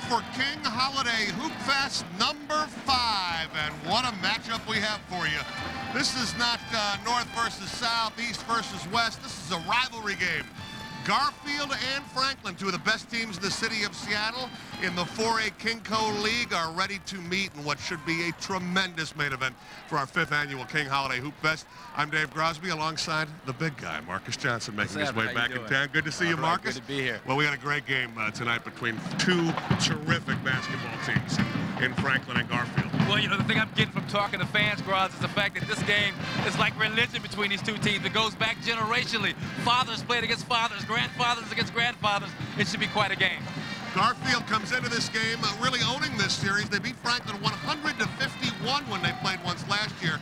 for King Holiday Hoopfest number 5. And what a matchup we have for you. This is not North versus South, East versus West. This is a rivalry game. Garfield and Franklin, two of the best teams in the city of Seattle in the 4A KingCo League, are ready to meet in what should be a tremendous main event for our 5th annual King Holiday Hoop Fest. I'm Dave Grosby alongside the big guy, Marcus Johnson, making his way back in town. Good to see you, Marcus. Good to be here. Well, we had a great game tonight between two terrific basketball teams in Franklin and Garfield. Well, you know, the thing I'm getting from talking to fans, Gros, is the fact that this game is like religion between these two teams. It goes back generationally. Fathers played against fathers, grandfathers against grandfathers. It should be quite a game. Garfield comes into this game really owning this series. They beat Franklin 100-51 when they played once last year.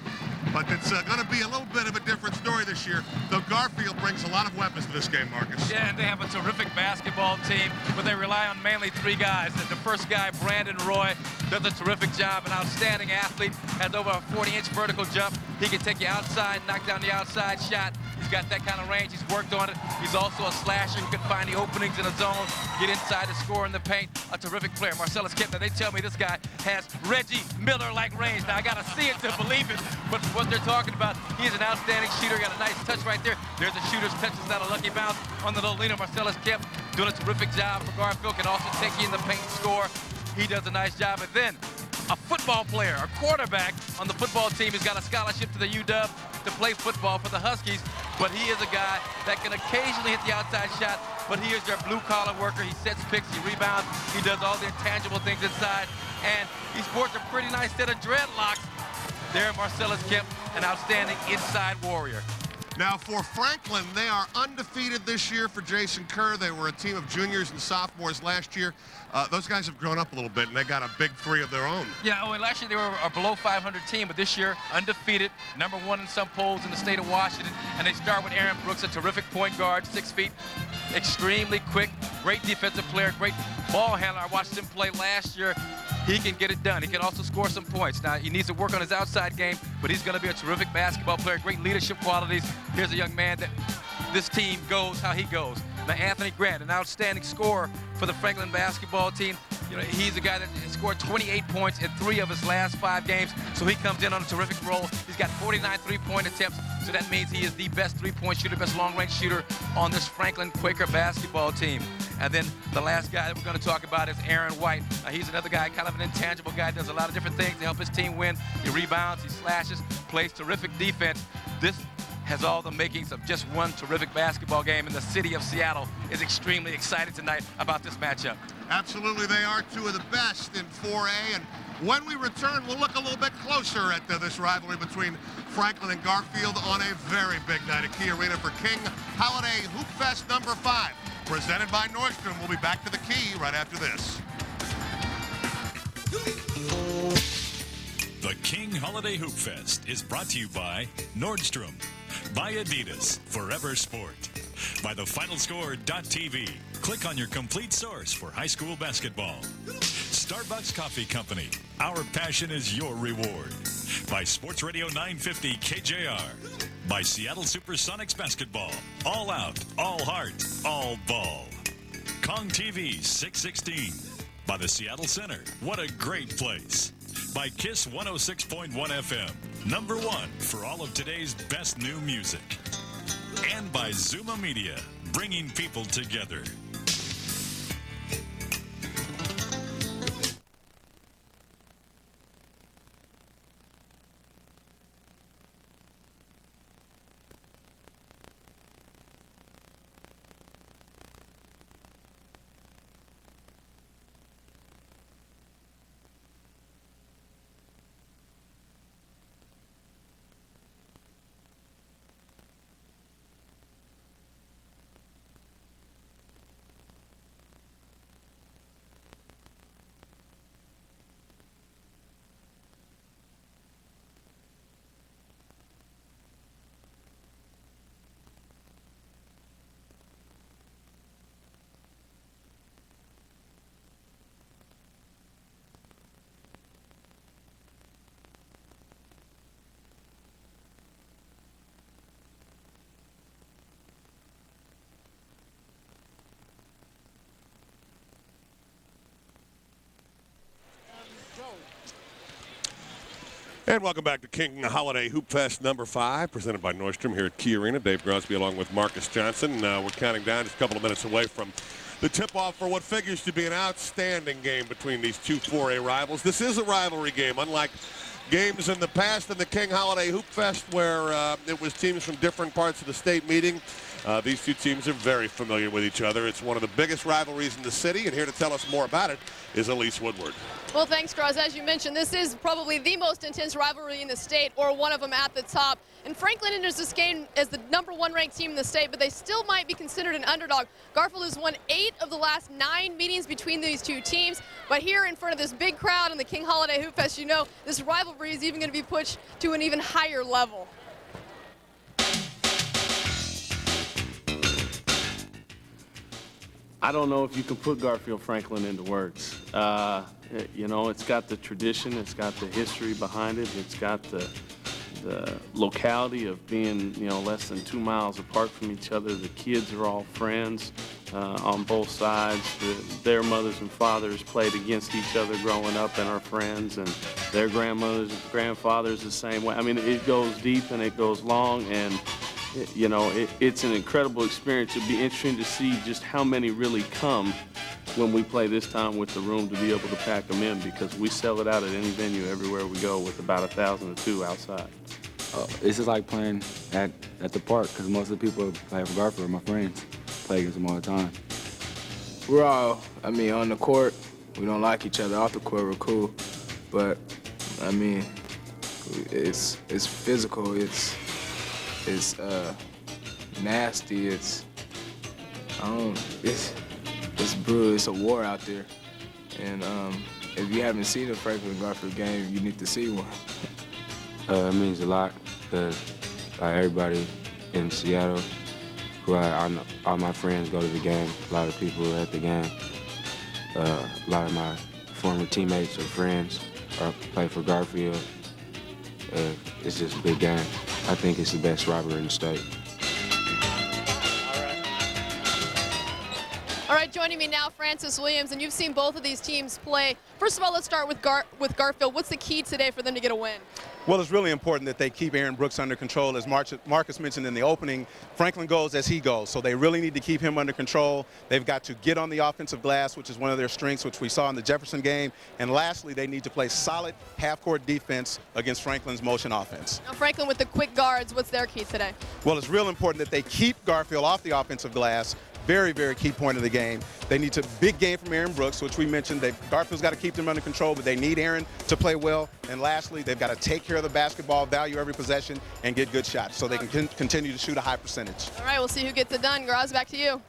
But it's going to be a little bit of a different story this year, though Garfield brings a lot of weapons to this game, Marcus. Yeah, and they have a terrific basketball team, but they rely on mainly 3 guys. The first guy, Brandon Roy, does a terrific job, an outstanding athlete, has over a 40-inch vertical jump. He can take you outside, knock down the outside shot. He's got that kind of range. He's worked on it. He's also a slasher who can find the openings in the zone, get inside to score in the paint. A terrific player. Marcellus Kemp, they tell me this guy has Reggie Miller-like range. Now, I got to see it to believe it, but what they're talking about, he's an outstanding shooter. Got a nice touch right there. There's a shooter's touch. It's not a lucky bounce on the little leaner. Marcellus Kemp doing a terrific job for Garfield. Can also take you in the paint and score. He does a nice job. And then a football player, a quarterback on the football team. He's got a scholarship to the UW to play football for the Huskies, but he is a guy that can occasionally hit the outside shot, but he is their blue-collar worker. He sets picks, he rebounds, he does all the intangible things inside, and he sports a pretty nice set of dreadlocks. There, Marcellus Kemp, an outstanding inside warrior. Now, for Franklin, they are undefeated this year for Jason Kerr. They were a team of juniors and sophomores last year. Those guys have grown up a little bit, and they got a big 3 of their own. Yeah, well, last year they were a below 500 team, but this year, undefeated, #1 in some polls in the state of Washington. And they start with Aaron Brooks, a terrific point guard, 6 feet, extremely quick, great defensive player, great ball handler. I watched him play last year. He can get it done. He can also score some points. Now, he needs to work on his outside game, but he's going to be a terrific basketball player, great leadership qualities. Here's a young man that this team goes how he goes. Now, Anthony Grant, an outstanding scorer for the Franklin basketball team. You know, he's a guy that scored 28 points in 3 of his last 5 games, so he comes in on a terrific role. He's got 49 3-point attempts, so that means he is the best 3-point shooter, best long-range shooter on this Franklin Quaker basketball team. And then the last guy that we're going to talk about is Aaron White. He's another guy, kind of an intangible guy, does a lot of different things to help his team win. He rebounds, he slashes, plays terrific defense. This has all the makings of just one terrific basketball game, and the city of Seattle is extremely excited tonight about this matchup. Absolutely, they are 2 of the best in 4A, and when we return, we'll look a little bit closer at this rivalry between Franklin and Garfield on a very big night at Key Arena for King Holiday Hoopfest number 5, presented by Nordstrom. We'll be back to the Key right after this. The King Holiday Hoopfest is brought to you by Nordstrom, by Adidas, Forever Sport, by thefinalscore.tv. Click on your complete source for high school basketball. Starbucks Coffee Company, our passion is your reward. By Sports Radio 950 KJR. By Seattle Supersonics Basketball, all out, all heart, all ball. Kong TV 616. By the Seattle Center, what a great place. By KISS 106.1 FM, #1 for all of today's best new music. And by Zuma Media, bringing people together. And welcome back to King Holiday Hoopfest number 5, presented by Nordstrom here at Key Arena. Dave Grosby along with Marcus Johnson. We're counting down just a couple of minutes away from the tip-off for what figures to be an outstanding game between these two 4A rivals. This is a rivalry game, unlike games in the past in the King Holiday Hoopfest where it was teams from different parts of the state meeting. These two teams are very familiar with each other. It's one of the biggest rivalries in the city, and here to tell us more about it is Elise Woodward. Well, thanks, Gross. As you mentioned, this is probably the most intense rivalry in the state, or one of them at the top. And Franklin enters this game as the #1 ranked team in the state, but they still might be considered an underdog. Garfield has won 8 of the last 9 meetings between these two teams. But here in front of this big crowd in the King Holiday Hoopfest, you know this rivalry is even going to be pushed to an even higher level. I don't know if you can put Garfield Franklin into words. You know, it's got the tradition, it's got the history behind it, it's got the locality of being, you know, less than 2 miles apart from each other. The kids are all friends on both sides. Their mothers and fathers played against each other growing up and are friends, and their grandmothers and grandfathers the same way. I mean, it goes deep and it goes long, and you know, it's an incredible experience. It'd be interesting to see just how many really come when we play this time with the room to be able to pack them in, because we sell it out at any venue everywhere we go with about 1,000 or 2 outside. It's just like playing at the park, because most of the people who play for Garfield are my friends. Play against them all the time. We're all, I mean, on the court, we don't like each other. Off the court, we're cool. But, I mean, it's physical. It's nasty. It's brutal. It's a war out there. And if you haven't seen a Franklin Garfield game, you need to see one. It means a lot, because everybody in Seattle, who all my friends go to the game. A lot of people are at the game. A lot of my former teammates or friends play for Garfield. It's just a big game. I think it's the best rivalry in the state. All right, joining me now, Francis Williams, and you've seen both of these teams play. First of all, let's start with Garfield. What's the key today for them to get a win? Well, it's really important that they keep Aaron Brooks under control. As Marcus mentioned in the opening, Franklin goes as he goes, so they really need to keep him under control. They've got to get on the offensive glass, which is one of their strengths, which we saw in the Jefferson game. And lastly, they need to play solid half-court defense against Franklin's motion offense. Now, Franklin with the quick guards, what's their key today? Well, it's real important that they keep Garfield off the offensive glass. Very, very key point of the game. They need a big game from Aaron Brooks, which we mentioned. Garfield's got to keep them under control, but they need Aaron to play well. And lastly, they've got to take care of the basketball, value every possession, and get good shots so they can continue to shoot a high percentage. All right, we'll see who gets it done. Graz, back to you.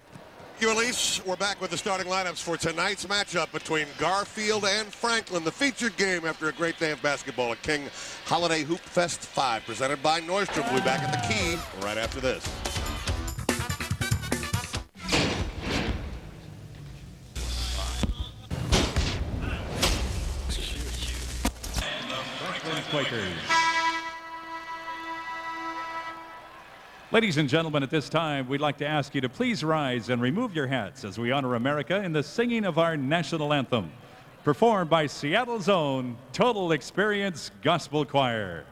Thank you, Elise. We're back with the starting lineups for tonight's matchup between Garfield and Franklin, the featured game after a great day of basketball at King Holiday Hoopfest 5, presented by Nordstrom. We'll be back at the Key right after this. Quakers. Ladies and gentlemen, at this time, we'd like to ask you to please rise and remove your hats as we honor America in the singing of our national anthem, performed by Seattle's own Total Experience Gospel Choir.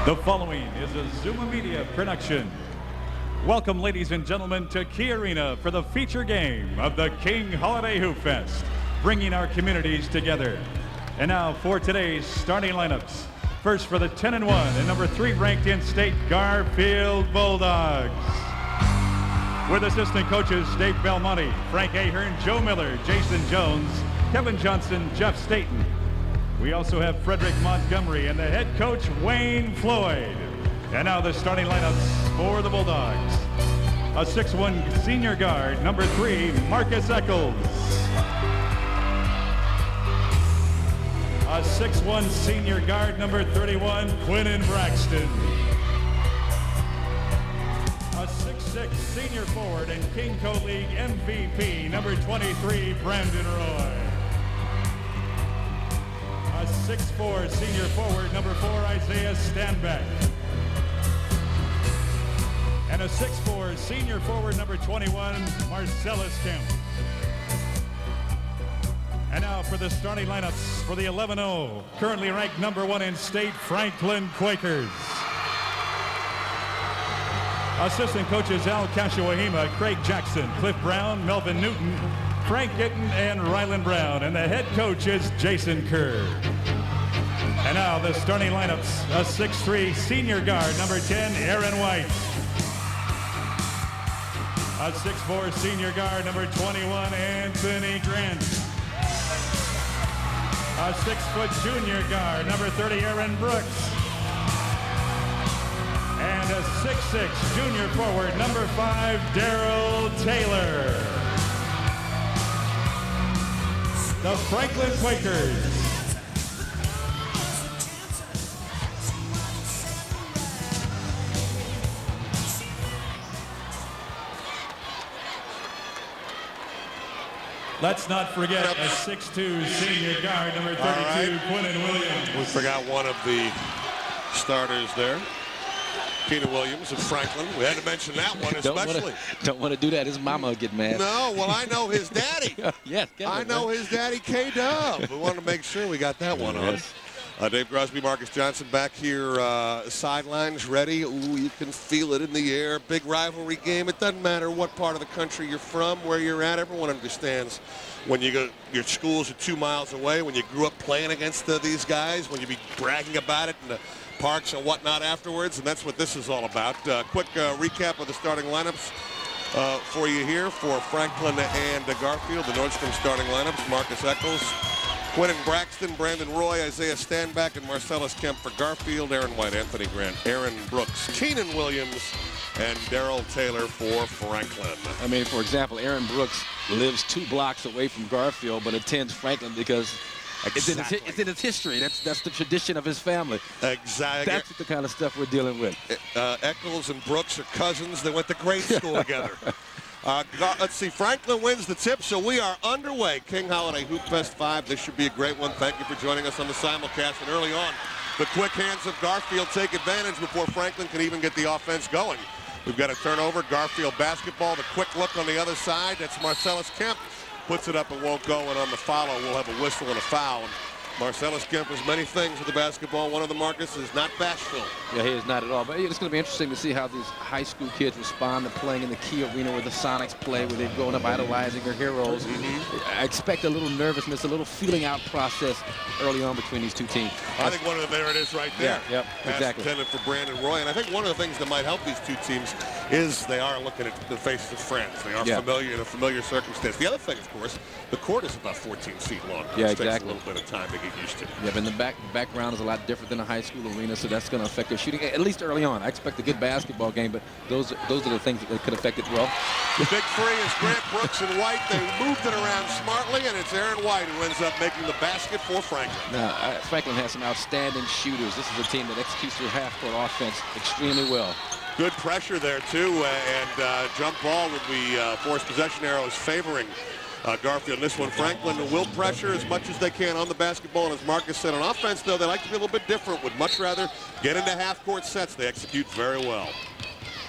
The following is a Zuma Media production. Welcome, ladies and gentlemen, to Key Arena for the feature game of the King Holiday Hoop Fest, bringing our communities together. And now for today's starting lineups. First for the 10-1 and number 3 ranked in-state Garfield Bulldogs. With assistant coaches Dave Belmonte, Frank Ahern, Joe Miller, Jason Jones, Kevin Johnson, Jeff Staten. We also have Frederick Montgomery and the head coach Wayne Floyd. And now the starting lineups for the Bulldogs. A 6'1 senior guard, number 3, Marcus Eccles. A 6'1 senior guard, number 31, Quinnen Braxton. A 6'6 senior forward and King Co-League MVP, number 23, Brandon Roy. A 6'4 senior forward, number 4, Isaiah Stanback. And a 6'4 senior forward, number 21, Marcellus Kemp. And now for the starting lineups for the 11-0, currently ranked number 1 in state, Franklin Quakers. Assistant coaches Al Kashiwahima, Craig Jackson, Cliff Brown, Melvin Newton, Frank Gittin, and Rylan Brown. And the head coach is Jason Kerr. And now the starting lineups, a 6'3 senior guard, number 10, Aaron White. A 6'4 senior guard, number 21, Anthony Grant. A 6-foot junior guard, number 30, Aaron Brooks. And a 6'6 junior forward, number 5, Daryl Taylor. The Franklin Quakers. Let's not forget a 6'2 senior guard, number 32, Kellen Williams. We forgot one of the starters there. Kellen Williams of Franklin. We had to mention that one especially. Don't want to do that. His mama will get mad. No, well, I know his daddy. Yes, I know his daddy, K-Dub. We wanted to make sure we got that one on. Dave Crosby, Marcus Johnson back here, sidelines ready. Ooh, you can feel it in the air. Big rivalry game. It doesn't matter what part of the country you're from, where you're at. Everyone understands when you go, your schools are 2 miles away, when you grew up playing against these guys, when you be bragging about it in the parks and whatnot afterwards, and that's what this is all about. Quick recap of the starting lineups for you here for Franklin and Garfield. The Nordstrom starting lineups: Marcus Eccles, Quinnen Braxton, Brandon Roy, Isaiah Stanback, and Marcellus Kemp for Garfield. Aaron White, Anthony Grant, Aaron Brooks, Kellen Williams, and Daryl Taylor for Franklin. I mean, for example, Aaron Brooks lives 2 blocks away from Garfield, but attends Franklin because it's in his history. That's the tradition of his family. Exactly. That's the kind of stuff we're dealing with. Eccles and Brooks are cousins. They went to grade school together. Let's see, Franklin wins the tip, so we are underway. King Holiday Hoop Fest 5. This should be a great one. Thank you for joining us on the simulcast. And early on, the quick hands of Garfield take advantage before Franklin can even get the offense going. We've got a turnover. Garfield basketball. The quick look on the other side. That's Marcellus Kemp. Puts it up and won't go, and on the follow, we'll have a whistle and a foul. And Marcellus Kemp is many things with the basketball. One of the Marcus is not bashful. Yeah, he is not at all. But it's going to be interesting to see how these high school kids respond to playing in the Key Arena where the Sonics play, where they're growing up idolizing their heroes. I expect a little nervousness, a little feeling out process early on between these two teams. I think one of the, there it is right there. Yeah, yep, exactly. Intended for Brandon Roy. And I think one of the things that might help these two teams is they are looking at the faces of friends. They are familiar in a familiar circumstance. The other thing, of course, the court is about 14 feet long. Yeah, It takes exactly. a little bit of time to get used to. Yeah, but in the background is a lot different than a high school arena, so that's going to affect their shooting, at least early on. I expect a good basketball game, but those are the things that could affect it well. The big three is Grant, Brooks, and White. They moved it around smartly, and it's Aaron White who ends up making the basket for Franklin. Now, Franklin has some outstanding shooters. This is a team that executes their half-court offense extremely well. Good pressure there, too, and jump ball with the forced possession arrows favoring Garfield. This one, Franklin will pressure as much as they can on the basketball, and as Marcus said, on offense, though, they like to be a little bit different, would much rather get into half-court sets. They execute very well.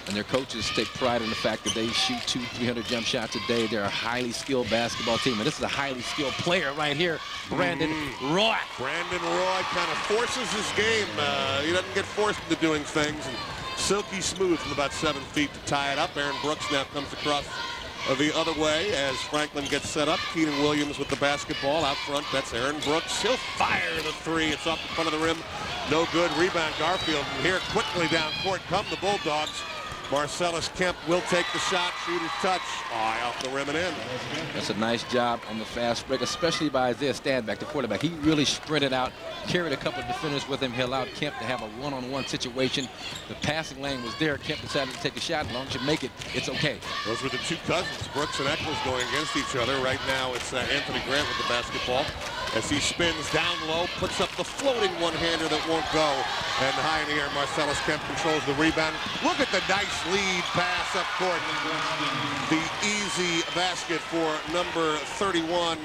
and their coaches take pride in the fact that they shoot 200-300 jump shots a day. They're a highly skilled basketball team, and this is a highly skilled player right here, Brandon Roy. Brandon Roy kind of forces his game. He doesn't get forced into doing things. And silky smooth from about 7 feet to tie it up. Aaron Brooks now comes across the other way as Franklin gets set up. Kellen Williams with the basketball out front. That's Aaron Brooks. He'll fire the three. It's off the front of the rim. No good. Rebound Garfield. And here quickly down court come the Bulldogs. Marcellus Kemp will take the shot. Shooter's touch. Eye off the rim and in. That's a nice job on the fast break, especially by Isaiah Standback, the quarterback. He really sprinted out, carried a couple of defenders with him. He allowed Kemp to have a one-on-one situation. The passing lane was there. Kemp decided to take a shot. As long as you make it, it's okay. Those were the two cousins, Brooks and Eccles, going against each other. Right now it's Anthony Grant with the basketball as he spins down low, puts up the floating one-hander that won't go. And high in the air, Marcellus Kemp controls the rebound. Look at the nice lead pass up court. The easy basket for number 31,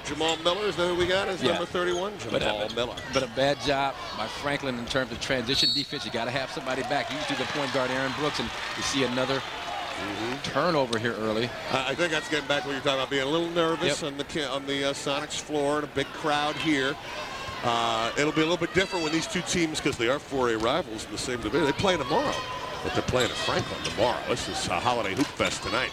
Jamal Miller. Is that who we got as number 31? Jamal Miller. But a bad job by Franklin in terms of transition defense. You got to have somebody back. Usually the point guard, Aaron Brooks, and you see another turnover here early. I think that's getting back to what you're talking about, being a little nervous on the Sonics floor and a big crowd here. It'll be a little bit different when these two teams, because they are 4A rivals in the same division. They play tomorrow, but they're playing at Franklin tomorrow. This is Holiday Hoopfest tonight.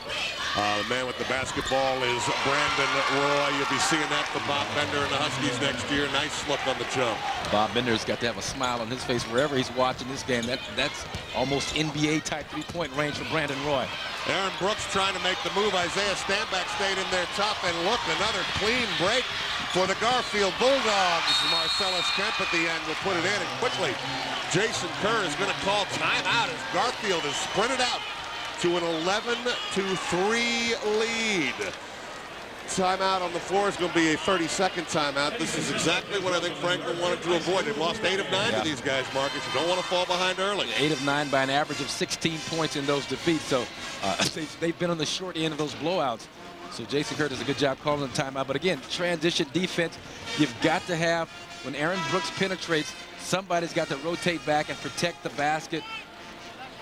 The man with the basketball is Brandon Roy. You'll be seeing that for Bob Bender and the Huskies next year. Nice look on the jump. Bob Bender's got to have a smile on his face wherever he's watching this game. That's almost NBA-type three-point range for Brandon Roy. Aaron Brooks trying to make the move. Isaiah Standback stayed in there tough, and look, another clean break for the Garfield Bulldogs. Marcellus Kemp at the end will put it in, and quickly Jason Kerr is going to call timeout as Garfield is sprinted out to an 11-3 lead. Timeout on the floor is going to be a 30-second timeout. This is exactly what I think Franklin wanted to avoid. They've lost 8 of 9 to these guys, Marcus. You don't want to fall behind early. 8 of 9 by an average of 16 points in those defeats. So they've been on the short end of those blowouts. So Jason Kerr does a good job calling the timeout. But again, transition defense, you've got to have, when Aaron Brooks penetrates, somebody's got to rotate back and protect the basket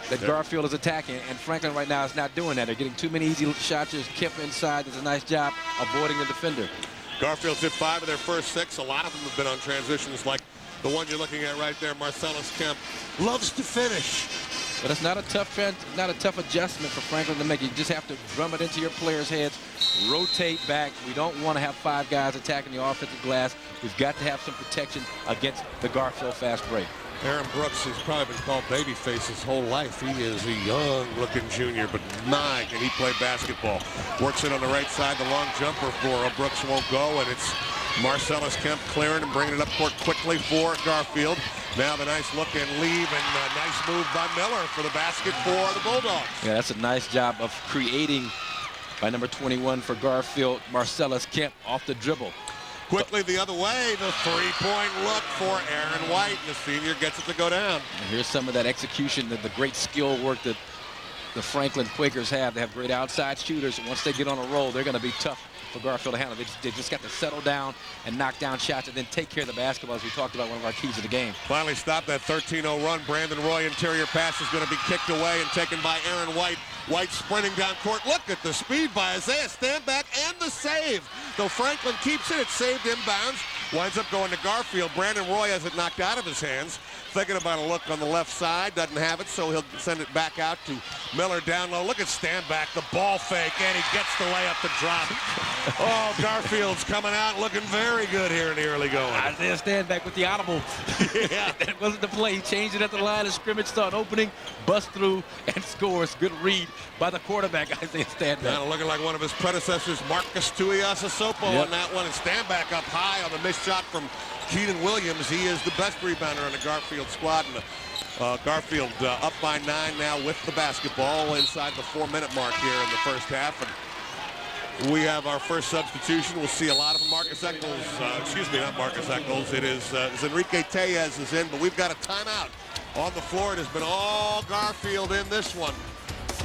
that Garfield is attacking, and Franklin right now is not doing that. They're getting too many easy shots. There's Kemp inside. Does a nice job avoiding the defender. Garfield's hit 5 of their first 6. A lot of them have been on transitions like the one you're looking at right there. Marcellus Kemp loves to finish. But it's not a tough adjustment for Franklin to make. You just have to drum it into your players' heads, rotate back. We don't want to have 5 guys attacking the offensive glass. We've got to have some protection against the Garfield fast break. Aaron Brooks has probably been called babyface his whole life. He is a young-looking junior, but my, can he play basketball. Works it on the right side. The long jumper for Brooks won't go, and it's Marcellus Kemp clearing and bringing it up court quickly for Garfield. Now the nice look and leave, and a nice move by Miller for the basket for the Bulldogs. Yeah, that's a nice job of creating by number 21 for Garfield, Marcellus Kemp off the dribble. Quickly the other way, the three-point look for Aaron White. The senior gets it to go down. And here's some of that execution, the great skill work that the Franklin Quakers have. They have great outside shooters, and once they get on a roll, they're going to be tough for Garfield to handle. They just got to settle down and knock down shots and then take care of the basketball, as we talked about, one of our keys of the game. Finally stopped that 13-0 run. Brandon Roy, interior pass is going to be kicked away and taken by Aaron White. White sprinting down court. Look at the speed by Isaiah Standback and the save. Though Franklin keeps it, it's saved inbounds. Winds up going to Garfield. Brandon Roy has it knocked out of his hands. Thinking about a look on the left side. Doesn't have it, so he'll send it back out to Miller down low. Look at Standback, the ball fake, and he gets the layup to drop. Oh, Garfield's coming out looking very good here in the early going. Isaiah Standback with the audible. Yeah. That wasn't the play. He changed it at the line of scrimmage, saw an opening, bust through, and scores. Good read by the quarterback, Isaiah Standback. Now looking like one of his predecessors, Marcus Tuiasosopo on that one, and Standback up high on the missed shot from Kellen Williams. He is the best rebounder on the Garfield squad. And Garfield up by 9 now with the basketball inside the 4-minute mark here in the first half. And we have our first substitution. We'll see a lot of them. Marcus Eccles, excuse me, not Marcus Eccles. It is Enrique Tellez is in, but we've got a timeout on the floor. It has been all Garfield in this one.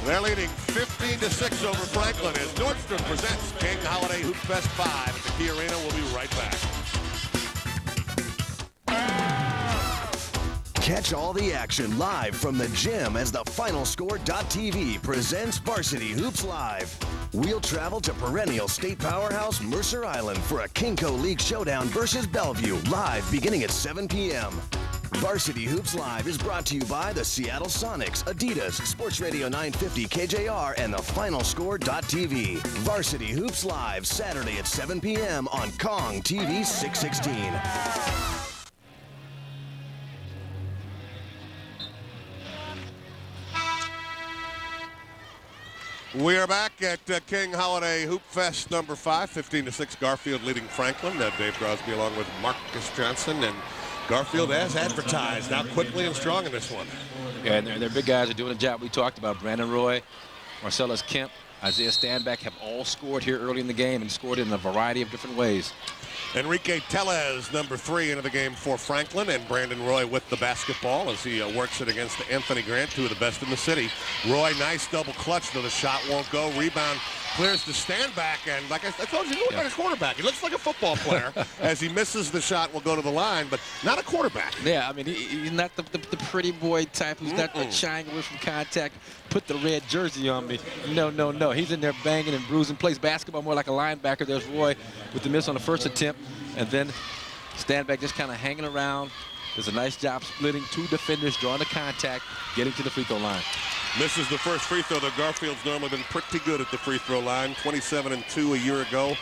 They're leading 15-6 over Franklin as Nordstrom presents King Holiday Hoopfest 5 at the Key Arena. We'll be right back. Catch all the action live from the gym as the FinalScore.tv presents Varsity Hoops Live. We'll travel to perennial state powerhouse Mercer Island for a Kinko League showdown versus Bellevue, live beginning at 7 p.m. Varsity Hoops Live is brought to you by the Seattle Sonics, Adidas, Sports Radio 950 KJR, and the FinalScore.tv. Varsity Hoops Live, Saturday at 7 p.m. on Kong TV 616. We are back at King Holiday Hoop Fest number 5, 15-6 Garfield leading Franklin. Dave Crosby along with Marcus Johnson, and Garfield as advertised, now quickly and strong in this one. Yeah, and their big guys are doing a job we talked about. Brandon Roy, Marcellus Kemp, Isaiah Standback have all scored here early in the game and scored in a variety of different ways. Enrique Tellez, number 3, into the game for Franklin, and Brandon Roy with the basketball as he works it against Anthony Grant, 2 of the best in the city. Roy, nice double clutch, though the shot won't go. Rebound clears the Standback, and like I told you, he looks like a quarterback. He looks like a football player as he misses the shot, will go to the line, but not a quarterback. Yeah, I mean, he's not the pretty boy type who's not shying away from contact. Put the red jersey on me. No. He's in there banging and bruising, plays basketball more like a linebacker. There's Roy with the miss on the first attempt, and then Standback just kind of hanging around. Does a nice job splitting 2 defenders, drawing the contact, getting to the free throw line. Misses the first free throw, though. Garfield's normally been pretty good at the free throw line. 27-2 a year ago.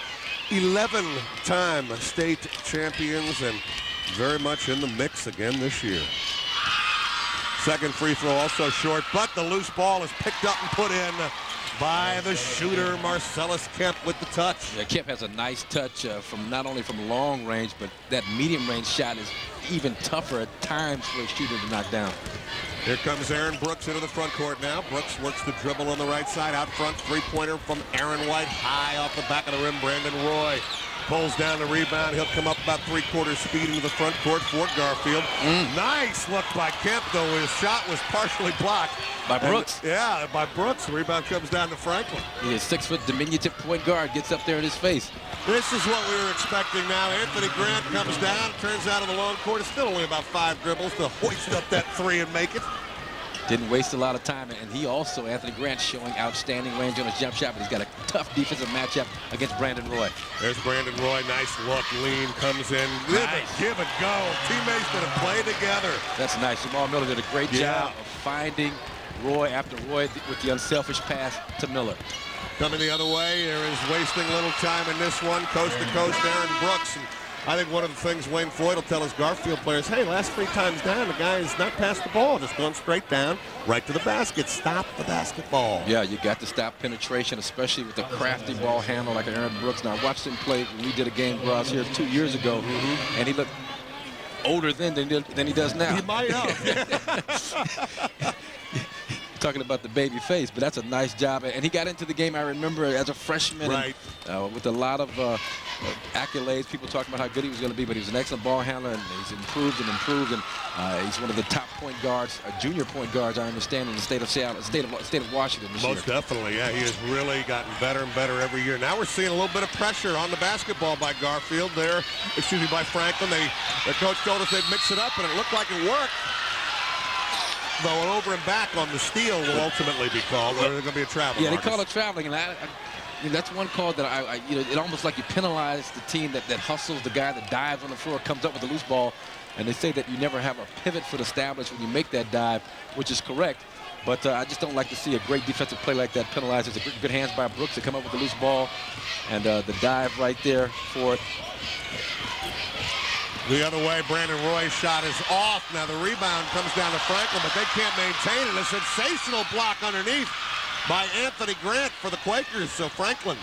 11-time state champions and very much in the mix again this year. Second free throw also short, but the loose ball is picked up and put in by the shooter, Marcellus Kemp, with the touch. Yeah, Kemp has a nice touch from not only from long range, but that medium range shot is even tougher at times for a shooter to knock down. Here comes Aaron Brooks into the front court now. Brooks works the dribble on the right side. Out front, three-pointer from Aaron White. High off the back of the rim, Brandon Roy pulls down the rebound. He'll come up about 3/4 speed into the front court for Garfield. Nice look by Kemp, though. His shot was partially blocked. By Brooks. Yeah, by Brooks. The rebound comes down to Franklin. He is 6-foot diminutive point guard, gets up there in his face. This is what we were expecting now. Anthony Grant comes down, turns out in the long court. It's still only about 5 dribbles to hoist up that 3 and make it. Didn't waste a lot of time, and he also, Anthony Grant, showing outstanding range on his jump shot, but he's got a tough defensive matchup against Brandon Roy. There's Brandon Roy, nice look, lean, comes in, give and go. Teammates that have played together. That's nice. Jamal Miller did a great job of finding Roy after Roy with the unselfish pass to Miller. Coming the other way, there is wasting little time in this one, coast to coast, Aaron Brooks. And I think one of the things Wayne Floyd will tell his Garfield players, hey, last 3 times down, the guy has not passed the ball, just going straight down, right to the basket. Stop the basketball. Yeah, you got to stop penetration, especially with a crafty ball handler like Aaron Brooks. Now, I watched him play when we did a game for us here 2 years ago, and he looked older then than he does now. He might have. Talking about the baby face, but that's a nice job. And he got into the game, I remember, as a freshman, right, and, with a lot of accolades. People talking about how good he was going to be, but he was an excellent ball handler, and he's improved, and he's one of the top point guards, junior point guards, I understand, in the state of Seattle, state of Washington this year. Most definitely, yeah. He has really gotten better and better every year. Now we're seeing a little bit of pressure on the basketball by Garfield there, by Franklin. The coach told us they'd mix it up, and it looked like it worked. Though an over and back on the steal will ultimately be called. There's going to be a travel. Yeah, they call it traveling, and I mean, that's one call that it almost like you penalize the team that hustles the guy that dives on the floor, comes up with the loose ball, and they say that you never have a pivot foot established when you make that dive, which is correct. But I just don't like to see a great defensive play like that penalized. It's a good hands by Brooks to come up with the loose ball, and the dive right there for it. The other way, Brandon Roy's shot is off. Now the rebound comes down to Franklin, but they can't maintain it. A sensational block underneath by Anthony Grant for the Quakers. So Franklin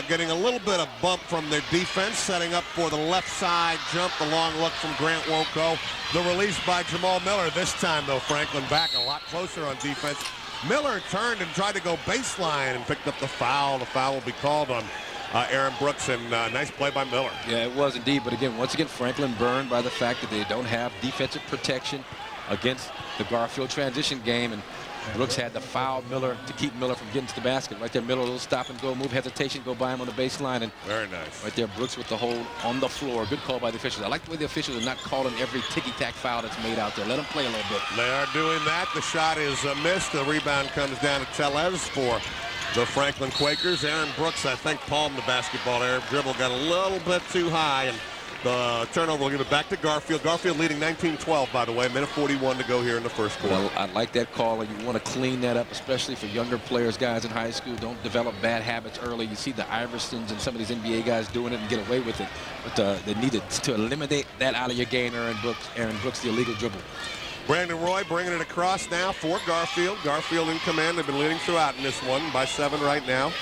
getting a little bit of bump from their defense, setting up for the left side jump. The long look from Grant won't go. The release by Jamal Miller. This time, though, Franklin back a lot closer on defense. Miller turned and tried to go baseline and picked up the foul. The foul will be called on Aaron Brooks, and nice play by Miller. Yeah, it was indeed. But again, once again, Franklin burned by the fact that they don't have defensive protection against the Garfield transition game. And Brooks had to foul Miller to keep Miller from getting to the basket. Right there, Miller, a little stop and go move, hesitation, go by him on the baseline. And very nice. Right there, Brooks with the hold on the floor. Good call by the officials. I like the way the officials are not calling every ticky-tack foul that's made out there. Let them play a little bit. They are doing that. The shot is missed. The rebound comes down to Tellez for the Franklin Quakers. Aaron Brooks, I think, palmed the basketball there. Dribble got a little bit too high, and the turnover will give it back to Garfield. Garfield leading 19-12, by the way. Minute 41 to go here in the first quarter. Well, I like that call, and you want to clean that up, especially for younger players, guys in high school. Don't develop bad habits early. You see the Iversons and some of these NBA guys doing it and get away with it. But they needed to eliminate that out of your game, Aaron Brooks, the illegal dribble. Brandon Roy bringing it across now for Garfield. Garfield in command. They've been leading throughout in this one by 7 right now.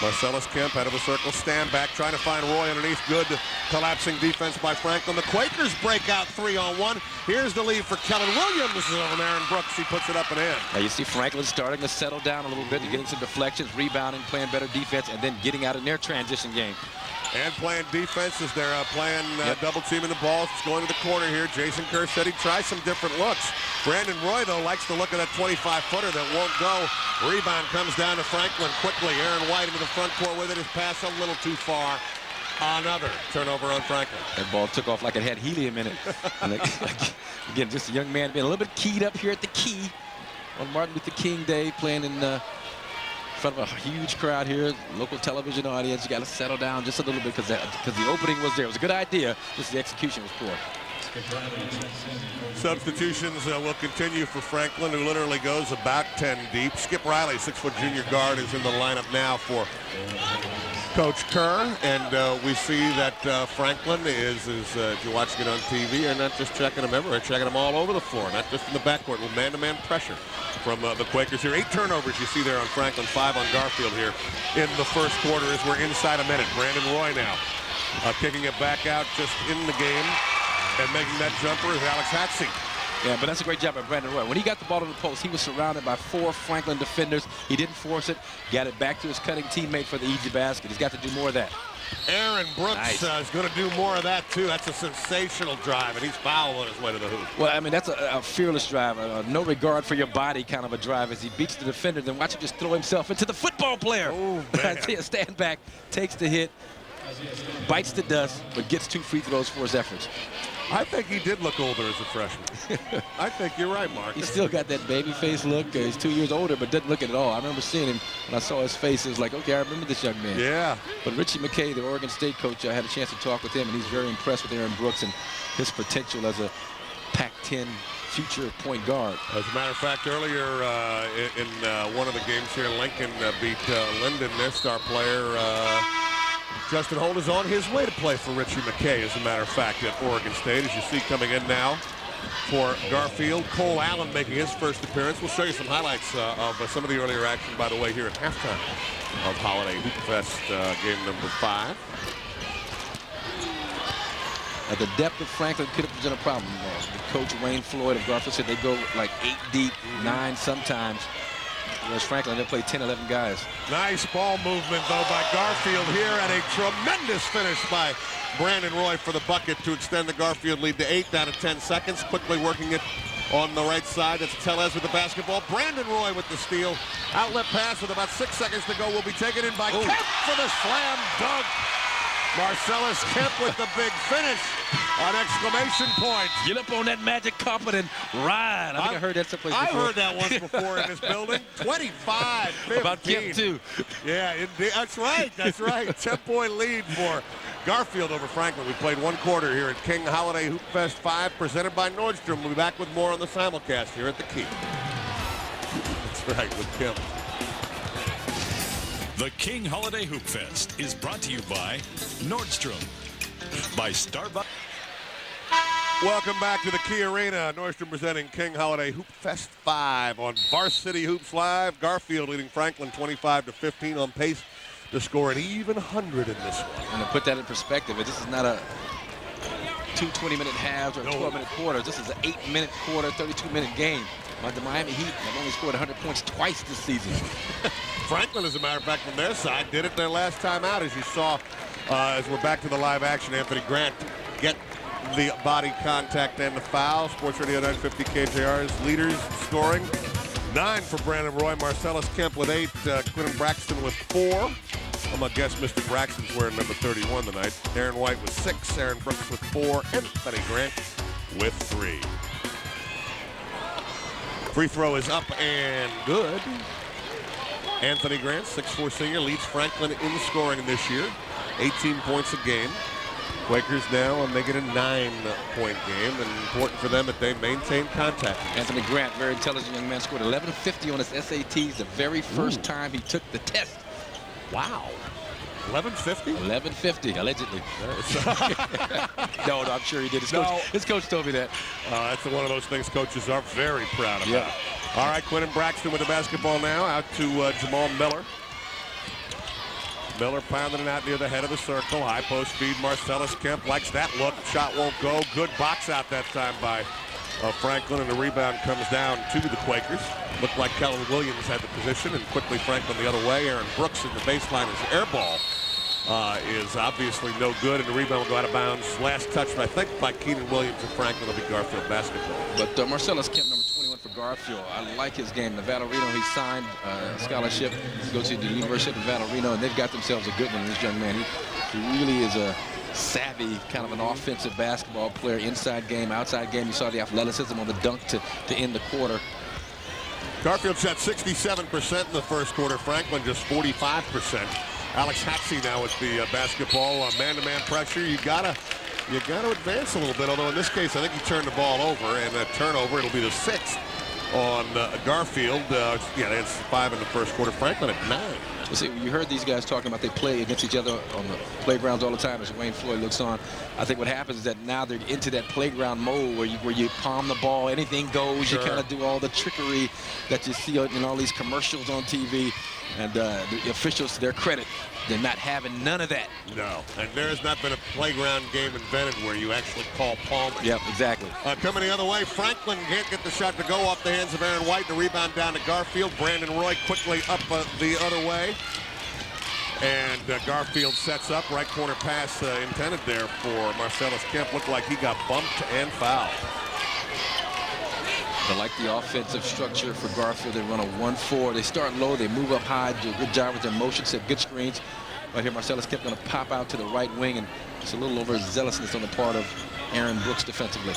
Marcellus Kemp out of a circle, stand back, trying to find Roy underneath. Good collapsing defense by Franklin. The Quakers break out 3-on-1. Here's the lead for Kellen Williams. This is over Aaron Brooks. He puts it up and in. Now you see Franklin starting to settle down a little bit, getting some deflections, rebounding, playing better defense, and then getting out in their transition game. And playing defense as they're playing double teaming the ball. It's going to the corner here. Jason Kerr said he'd try some different looks. Brandon Roy, though, likes to look at that 25-footer that won't go. Rebound comes down to Franklin quickly. Aaron White into the front court with it. His pass a little too far. Another turnover on Franklin. That ball took off like it had helium in it. Again, just a young man being a little bit keyed up here at the key on Martin Luther King Day, playing in front of a huge crowd here, local television audience. You got to settle down just a little bit because the opening was there. It was a good idea. Just the execution was poor. Substitutions will continue for Franklin, who literally goes about 10 deep. Skip Riley, 6-foot junior guard, is in the lineup now for Coach Kerr, and we see that Franklin is if you're watching it on TV, you're not just checking them everywhere, checking them all over the floor, not just in the backcourt with man-to-man pressure from the Quakers here. 8 turnovers you see there on Franklin, 5 on Garfield here in the first quarter as we're inside a minute. Brandon Roy now kicking it back out just in the game, and making that jumper is Alex Hatsey. Yeah, but that's a great job by Brandon Roy. When he got the ball to the post, he was surrounded by 4 Franklin defenders. He didn't force it, got it back to his cutting teammate for the easy basket. He's got to do more of that. Aaron Brooks is going to do more of that, too. That's a sensational drive, and he's fouled on his way to the hoop. Well, I mean, that's a fearless drive, no regard for your body kind of a drive as he beats the defender, then watch him just throw himself into the football player. Oh, man. Stand back, takes the hit, bites the dust, but gets 2 free throws for his efforts. I think he did look older as a freshman. I think you're right, Mark. He still got that baby face look. He's 2 years older, but doesn't look it at all. I remember seeing him when I saw his face. It was like, okay, I remember this young man. Yeah. But Richie McKay, the Oregon State coach, I had a chance to talk with him, and he's very impressed with Aaron Brooks and his potential as a Pac-10 future point guard. As a matter of fact, earlier in one of the games here, Lincoln beat Linden, their star player. Justin Holt is on his way to play for Richie McKay, as a matter of fact, at Oregon State. As you see coming in now for Garfield, Cole Allen making his first appearance. We'll show you some highlights of some of the earlier action, by the way, here at halftime of Holiday Hoopfest game number 5. The depth of Franklin could have presented a problem. Coach Wayne Floyd of Garfield said they go like 8 deep, 9 sometimes. Whereas Franklin, they play 10, 11 guys. Nice ball movement, though, by Garfield here, and a tremendous finish by Brandon Roy for the bucket to extend the Garfield lead to 8 down to 10 seconds. Quickly working it on the right side. That's Tellez with the basketball. Brandon Roy with the steal. Outlet pass with about 6 seconds to go will be taken in by Kemp for the slam dunk. Marcellus Kemp with the big finish on exclamation points. Get up on that magic carpet and ride. I think I heard that someplace before. I've heard that once before in this building. 25-15. About Kemp, too. Yeah, indeed. That's right. That's right. 10-point lead for Garfield over Franklin. We played 1 quarter here at King Holiday Hoopfest 5, presented by Nordstrom. We'll be back with more on the simulcast here at the Key. That's right, with Kemp. The King Holiday Hoopfest is brought to you by Nordstrom, by Starbucks. Welcome back to the Key Arena. Nordstrom presenting King Holiday Hoopfest 5 on Varsity Hoops Live. Garfield leading Franklin 25-15, on pace to score an even 100 in this one. And to put that in perspective, this is not a 2 20-minute halves or 12-minute quarters. This is an 8-minute quarter, 32-minute game. The Miami Heat have only scored 100 points twice this season. Franklin, as a matter of fact, from their side, did it their last time out, as you saw, as we're back to the live action. Anthony Grant get the body contact and the foul. Sports Radio 950 KJR's leaders scoring. 9 for Brandon Roy. Marcellus Kemp with 8. Quentin Braxton with 4. I'm going to guess Mr. Braxton's wearing number 31 tonight. Aaron White with 6. Aaron Brooks with 4. Anthony Grant with 3. Free throw is up and good. Anthony Grant, 6'4" senior, leads Franklin in scoring this year. 18 points a game. Quakers now making a 9-point game, and important for them that they maintain contact. Anthony Grant, very intelligent young man, scored 1150 on his SATs the very first time he took the test. Wow. 1150? 1150, allegedly. No, I'm sure he did. His coach told me that. That's one of those things coaches are very proud about. Yeah. All right, Quentin Braxton with the basketball now, out to Jamal Miller. Miller pounding it out near the head of the circle. High post feed. Marcellus Kemp likes that look. Shot won't go. Good box out that time by Franklin, and the rebound comes down to the Quakers. Looked like Kellen Williams had the position, and quickly Franklin the other way. Aaron Brooks in the baseline. His air ball is obviously no good, and the rebound will go out of bounds. Last touch, I think, by Keenan Williams, and Franklin will be Garfield basketball. But Marcellus Kemp, number 21 for Garfield. I like his game. Nevada Reno, he signed a scholarship to go to the University of Nevada Reno, and they've got themselves a good one. This young man, he really is a savvy, kind of an offensive basketball player. Inside game, outside game. You saw the athleticism on the dunk to end the quarter. Garfield shot 67% in the first quarter. Franklin just 45%. Alex Hatsey now with the basketball. Man-to-man pressure. You gotta advance a little bit. Although in this case, I think he turned the ball over, and a turnover. It'll be the 6th on Garfield. Yeah, that's 5 in the first quarter. Franklin at 9. Well, see, you heard these guys talking about they play against each other on the playgrounds all the time as Wayne Floyd looks on. I think what happens is that now they're into that playground mode where you palm the ball, anything goes. Sure. You kind of do all the trickery that you see in all these commercials on TV. And the officials, to their credit, they're not having none of that. No, and there has not been a playground game invented where you actually call palming. Yep, exactly. Coming the other way, Franklin can't get the shot to go off the hands of Aaron White. The rebound down to Garfield. Brandon Roy quickly up the other way. And Garfield sets up. Right corner pass intended there for Marcellus Kemp. Looked like he got bumped and fouled. I like the offensive structure for Garfield. They run a 1-4. They start low. They move up high. Do a good job with their motion. Set good screens. Right here, Marcellus Kemp going to pop out to the right wing, and it's a little overzealousness on the part of Aaron Brooks defensively.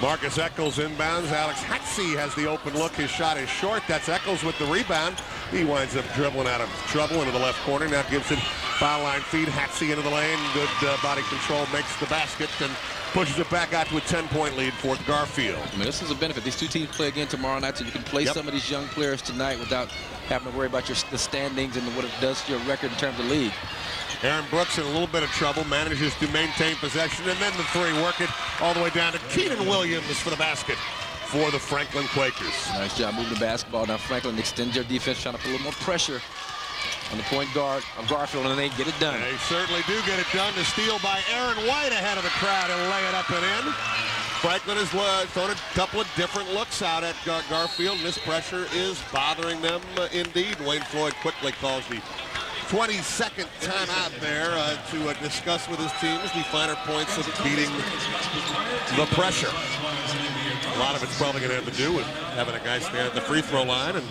Marcus Eccles inbounds. Alex Hatsey has the open look. His shot is short. That's Eccles with the rebound. He winds up dribbling out of trouble into the left corner. Now Gibson foul line feed. Hatsey into the lane. Good body control. Makes the basket and pushes it back out to a 10-point lead for Garfield. I mean, this is a benefit. These two teams play again tomorrow night, so you can play some of these young players tonight without having to worry about the standings and what it does to your record in terms of league. Aaron Brooks in a little bit of trouble, manages to maintain possession, and then the three, work it all the way down to Keenan Williams for the basket for the Franklin Quakers. Nice job moving the basketball. Now Franklin extends their defense, trying to put a little more pressure on the point guard of Garfield, and they get it done. They certainly do get it done. The steal by Aaron White ahead of the crowd and lay it up and in. Franklin has thrown a couple of different looks out at Garfield, and this pressure is bothering them indeed. Wayne Floyd quickly calls the 22nd time out there to discuss with his teams the finer points of beating the pressure. A lot of it's probably going to have to do with having a guy stand at the free throw line and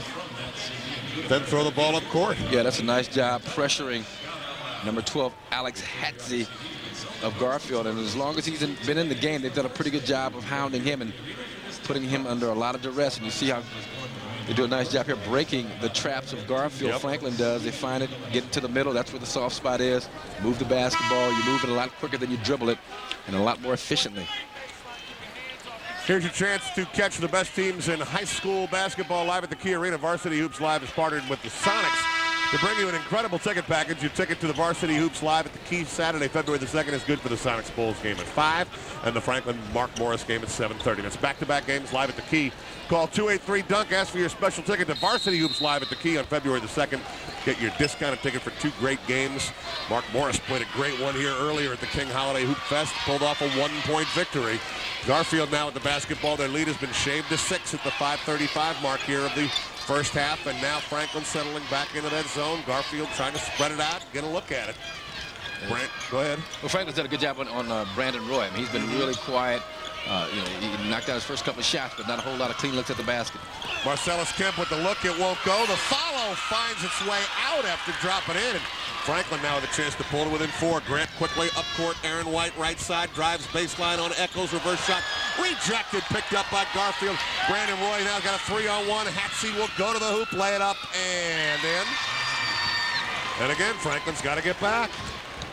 then throw the ball up court. Yeah, that's a nice job pressuring number 12, Alex Hatsey of Garfield. And as long as he's been in the game, they've done a pretty good job of hounding him and putting him under a lot of duress. And you see how they do a nice job here breaking the traps of Garfield. Yep. Franklin does. They find it, get it to the middle. That's where the soft spot is. Move the basketball. You move it a lot quicker than you dribble it, and a lot more efficiently. Here's your chance to catch the best teams in high school basketball live at the Key Arena. Varsity Hoops Live is partnered with the Sonics to bring you an incredible ticket package. Your ticket to the Varsity Hoops Live at the Key Saturday, February the 2nd is good for the Sonics Bulls game at 5 and the Franklin Mark Morris game at 7:30. That's back-to-back games live at the Key. Call 283-DUNK. Ask for your special ticket to Varsity Hoops Live at the Key on February the 2nd. Get your discounted ticket for 2 great games. Mark Morris played a great one here earlier at the King Holiday Hoop Fest. Pulled off a 1-point victory. Garfield now with the basketball. Their lead has been shaved to 6 at the 5:35 mark here of the first half, and now Franklin settling back into that zone. Garfield trying to spread it out, get a look at it. Brent, go ahead. Well, Franklin's done a good job on Brandon Roy. I mean, he's been really quiet. He knocked out his first couple of shots, but not a whole lot of clean looks at the basket. Marcellus Kemp with the look, it won't go. The follow finds its way out after dropping in. And Franklin now with a chance to pull to within 4. Grant quickly up court. Aaron White right side drives baseline on Eccles. Reverse shot rejected, picked up by Garfield. Brandon Roy now got a 3-on-1. Hatsy will go to the hoop, lay it up and in. And again, Franklin's got to get back.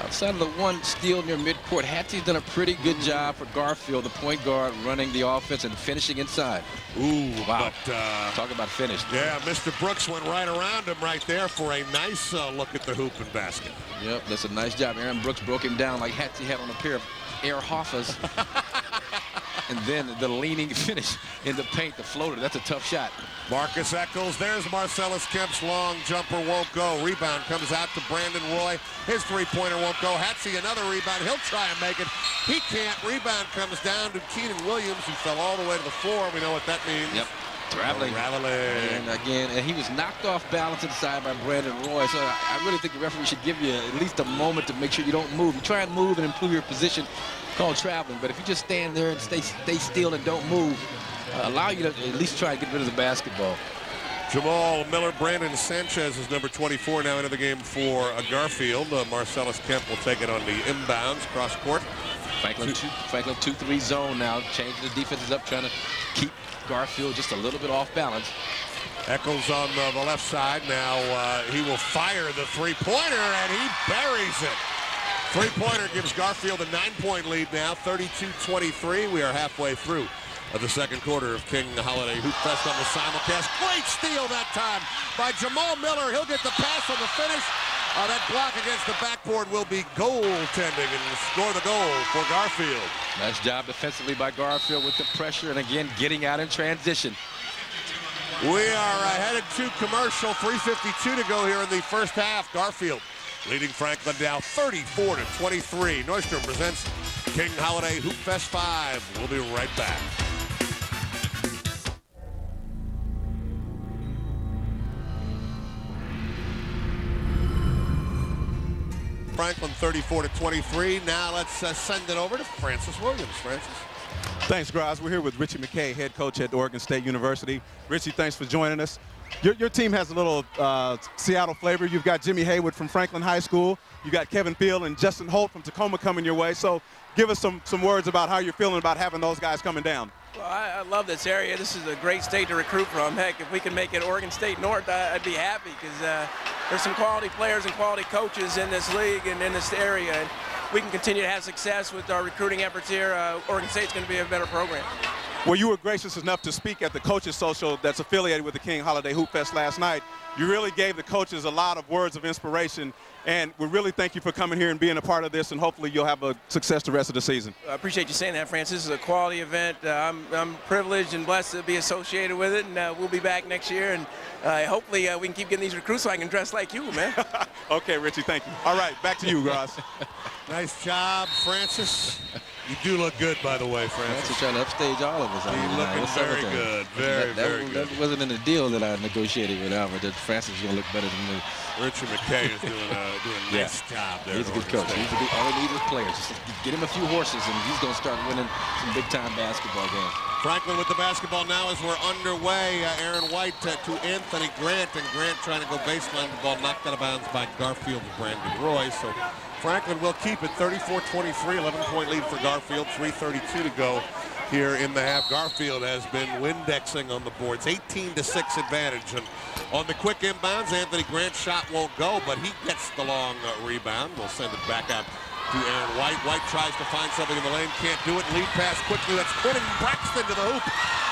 Outside of the one steal near midcourt, Hatsy's done a pretty good job for Garfield, the point guard, running the offense and finishing inside. Ooh, wow. But, talk about finished. Yeah, Mr. Brooks went right around him right there for a nice look at the hoop and basket. Yep, that's a nice job. Aaron Brooks broke him down like Hatsy had on a pair of Air Hoffas. And then the leaning finish in the paint, the floater. That's a tough shot. Marcus Eccles, there's Marcellus Kemp's long jumper, won't go. Rebound comes out to Brandon Roy. His three-pointer won't go. Hatsy, another rebound. He'll try and make it. He can't. Rebound comes down to Kellen Williams, who fell all the way to the floor. We know what that means. Yep. Traveling. And again, he was knocked off balance inside by Brandon Roy. So I really think the referee should give you at least a moment to make sure you don't move. You try and move and improve your position, called traveling. But if you just stand there and stay still and don't move, allow you to at least try and get rid of the basketball. Jamal Miller, Brandon Sanchez is number 24 now into the game for Garfield. Marcellus Kemp will take it on the inbounds, cross court. Franklin 2-3 zone now, changing the defenses up, trying to keep Garfield just a little bit off balance. Eccles on the left side. Now he will fire the three-pointer, and he buries it. Three-pointer gives Garfield a 9-point lead now, 32-23. We are halfway through the second quarter of King Holiday Hoopfest on the simulcast. Great steal that time by Jamal Miller. He'll get the pass on the finish. That block against the backboard will be goaltending and score the goal for Garfield. Nice job defensively by Garfield with the pressure and again getting out in transition. We are headed to commercial. 3:52 to go here in the first half. Garfield leading Franklin down 34-23. Nordstrom presents King Holiday Hoopfest 5. We'll be right back. Franklin 34-23. Now let's send it over to Francis Williams. Francis. Thanks, guys. We're here with Richie McKay, head coach at Oregon State University. Richie, thanks for joining us. Your team has a little Seattle flavor. You've got Jimmy Haywood from Franklin High School. You got Kevin Field and Justin Holt from Tacoma coming your way. So give us some words about how you're feeling about having those guys coming down. Well, I love this area. This is a great state to recruit from. Heck, if we can make it Oregon State North, I'd be happy because there's some quality players and quality coaches in this league and in this area. And we can continue to have success with our recruiting efforts here. Oregon State's going to be a better program. Well, you were gracious enough to speak at the Coaches Social that's affiliated with the King Holiday Hoopfest last night. You really gave the coaches a lot of words of inspiration, and we really thank you for coming here and being a part of this, and hopefully you'll have a success the rest of the season. I appreciate you saying that, Francis. This is a quality event. I'm privileged and blessed to be associated with it, and we'll be back next year, and hopefully we can keep getting these recruits so I can dress like you, man. Okay, Richie, thank you. All right, back to you, Ross. Nice job, Francis. You do look good, by the way, Francis. Francis trying to upstage all of us. You're looking very good. Very good. That wasn't in the deal that I negotiated with Albert, that Francis is going to look better than me. Richard McKay is doing a nice job there. He's a good coach. All he needs is players. Just get him a few horses, and he's going to start winning some big-time basketball games. Franklin with the basketball now as we're underway. Aaron White to Anthony Grant, and Grant trying to go baseline. The ball knocked out of bounds by Garfield and Brandon Roy. So Franklin will keep it 34-23, 11-point lead for Garfield, 3:32 to go here in the half. Garfield has been Windexing on the boards, 18-6 advantage. And on the quick inbounds, Anthony Grant's shot won't go, but he gets the long rebound. We'll send it back out to Aaron White. White tries to find something in the lane, can't do it. Lead pass quickly. That's Quentin Braxton to the hoop.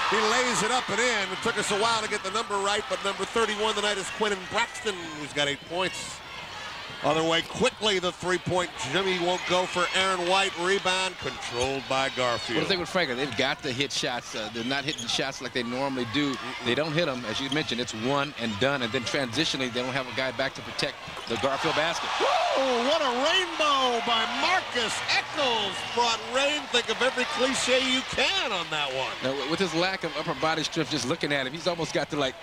He lays it up and in. It took us a while to get the number right, but number 31 tonight is Quentin Braxton, who's got 8 points. Other way quickly, the three-point Jimmy won't go for Aaron White. Rebound controlled by Garfield. Well, the thing with Franklin, they've got to hit shots. They're not hitting shots like they normally do. They don't hit them. As you mentioned, it's one and done. And then transitionally, they don't have a guy back to protect the Garfield basket. Whoa, what a rainbow by Marcus Eccles. Brought rain. Think of every cliche you can on that one. Now, with his lack of upper body strength, just looking at him, he's almost got to, like,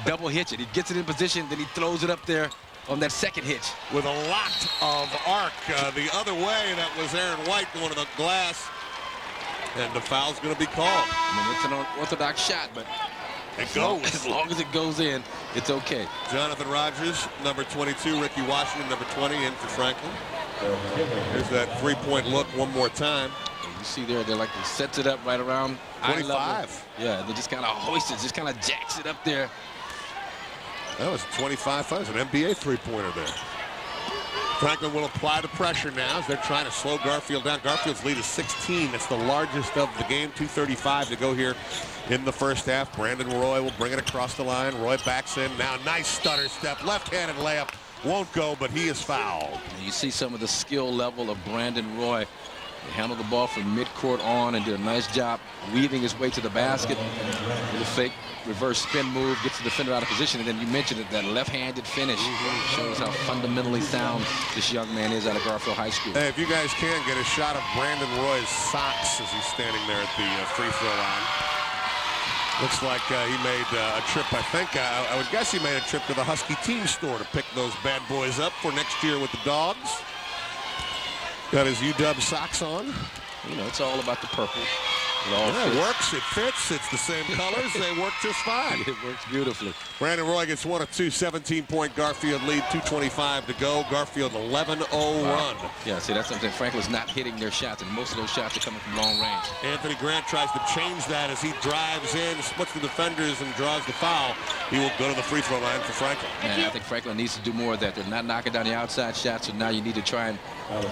double hitch it. He gets it in position, then he throws it up there on that second hitch. With a lot of arc the other way. That was Aaron White going to the glass. And the foul's going to be called. I mean, it's an unorthodox shot, but it goes. As long as it goes in, it's okay. Jonathan Rogers, number 22. Ricky Washington, number 20, in for Franklin. Here's that three-point look one more time. You see there, they're like, he sets it up right around 25. Yeah, they just kind of hoist it, just kind of jacks it up there. That was 25. That was an NBA three-pointer there. Franklin will apply the pressure now as they're trying to slow Garfield down. Garfield's lead is 16. That's the largest of the game. 2:35 to go here in the first half. Brandon Roy will bring it across the line. Roy backs in. Now nice stutter step. Left-handed layup. Won't go, but he is fouled. And you see some of the skill level of Brandon Roy. He handled the ball from midcourt on and did a nice job weaving his way to the basket. Little fake reverse spin move, gets the defender out of position, and then you mentioned it, that left-handed finish shows how fundamentally sound this young man is out of Garfield High School. Hey, if you guys can get a shot of Brandon Roy's socks as he's standing there at the free throw line. Looks like he made a trip, I think. I would guess he made a trip to the Husky team store to pick those bad boys up for next year with the Dogs. Got his UW socks on. You know, it's all about the purple. It works, it fits, it's the same colors, they work just fine. It works beautifully. Brandon Roy gets one of two, 17-point Garfield lead, 2:25 to go. Garfield 11-0 run. Yeah, see, that's something. Franklin's not hitting their shots, and most of those shots are coming from long range. Anthony Grant tries to change that as he drives in, splits the defenders, and draws the foul. He will go to the free throw line for Franklin. And I think Franklin needs to do more of that. They're not knocking down the outside shots, so now you need to try and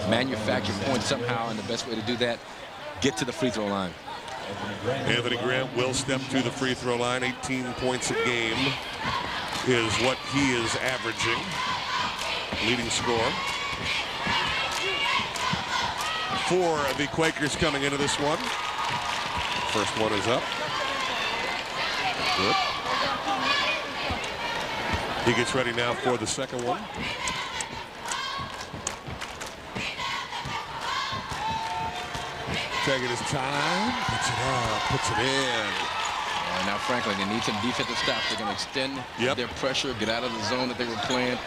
manufacture points somehow, and the best way to do that, get to the free throw line. Anthony Grant will step to the free throw line. 18 points a game is what he is averaging. Leading scorer for the Quakers coming into this one. First one is up. Good. He gets ready now for the second one. Taking his time, puts it up, puts it in. And now Franklin, they need some defensive stops. They're going to extend their pressure, get out of the zone that they were playing,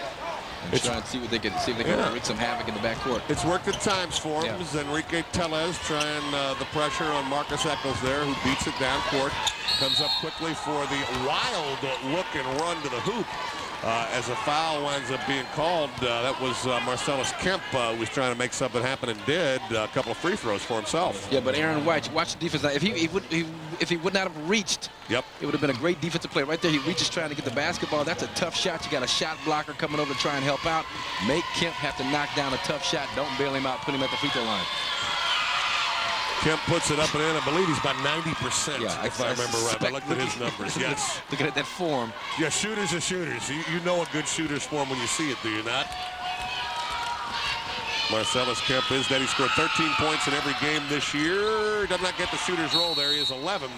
and try and see what they can see if they can wreak some havoc in the backcourt. It's worked at times for him. Enrique Tellez trying the pressure on Marcus Eccles there, who beats it down court. Comes up quickly for the wild look and run to the hoop. As a foul winds up being called, that was Marcellus Kemp who was trying to make something happen and did a couple of free throws for himself. Yeah, but Aaron White, watch the defense. If he would not have reached, it would have been a great defensive play. Right there, he reaches trying to get the basketball. That's a tough shot. You got a shot blocker coming over to try and help out. Make Kemp have to knock down a tough shot. Don't bail him out. Put him at the free throw line. Kemp puts it up and in. I believe he's about 90%, if I remember right. I looked at his numbers, yes. Looking at that form. Yeah, shooters are shooters. You know a good shooter's form when you see it, do you not? Marcellus Kemp is that. He scored 13 points in every game this year. Does not get the shooter's roll there. He is 11.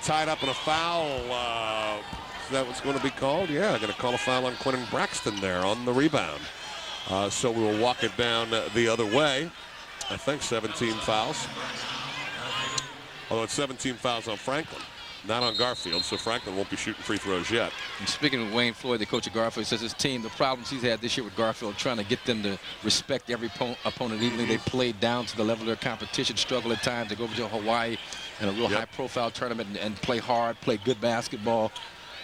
Tied up in a foul. Is that what's going to be called? Yeah, they're going to call a foul on Quentin Braxton there on the rebound. So we will walk it down the other way. I think 17 fouls. Although it's 17 fouls on Franklin, not on Garfield, so Franklin won't be shooting free throws yet. And speaking of Wayne Floyd, the coach of Garfield, says his team, the problems he's had this year with Garfield, trying to get them to respect every opponent evenly. They played down to the level of their competition, struggle at times. They go over to Hawaii in a real high-profile tournament and play hard, play good basketball.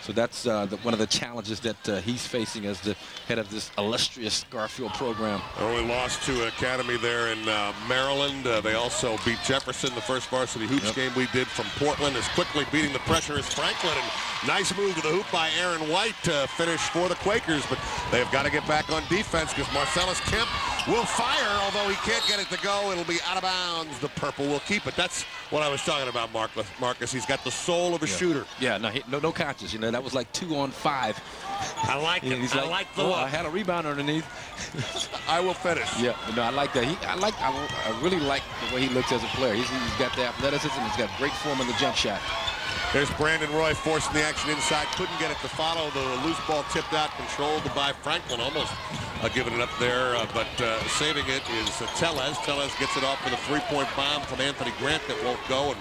So that's one of the challenges that he's facing as the head of this illustrious Garfield program. Only lost to an academy there in Maryland. They also beat Jefferson, the first varsity hoops game we did from Portland. Is quickly beating the pressure is Franklin. And nice move to the hoop by Aaron White to finish for the Quakers. But they've got to get back on defense because Marcellus Kemp will fire. Although he can't get it to go, it'll be out of bounds. The purple will keep it. That's what I was talking about, Marcus. He's got the soul of a shooter. Yeah, no conscience. You know, that was like 2 on 5. I like it. He's I like the look. I had a rebound underneath. I will finish. Yeah, no, I like that. I really like the way he looks as a player. He's got the athleticism. He's got great form in the jump shot. There's Brandon Roy forcing the action inside. Couldn't get it to follow. The loose ball tipped out, controlled by Franklin. Almost giving it up there, but saving it is Tellez. Tellez gets it off with a 3-point bomb from Anthony Grant that won't go. And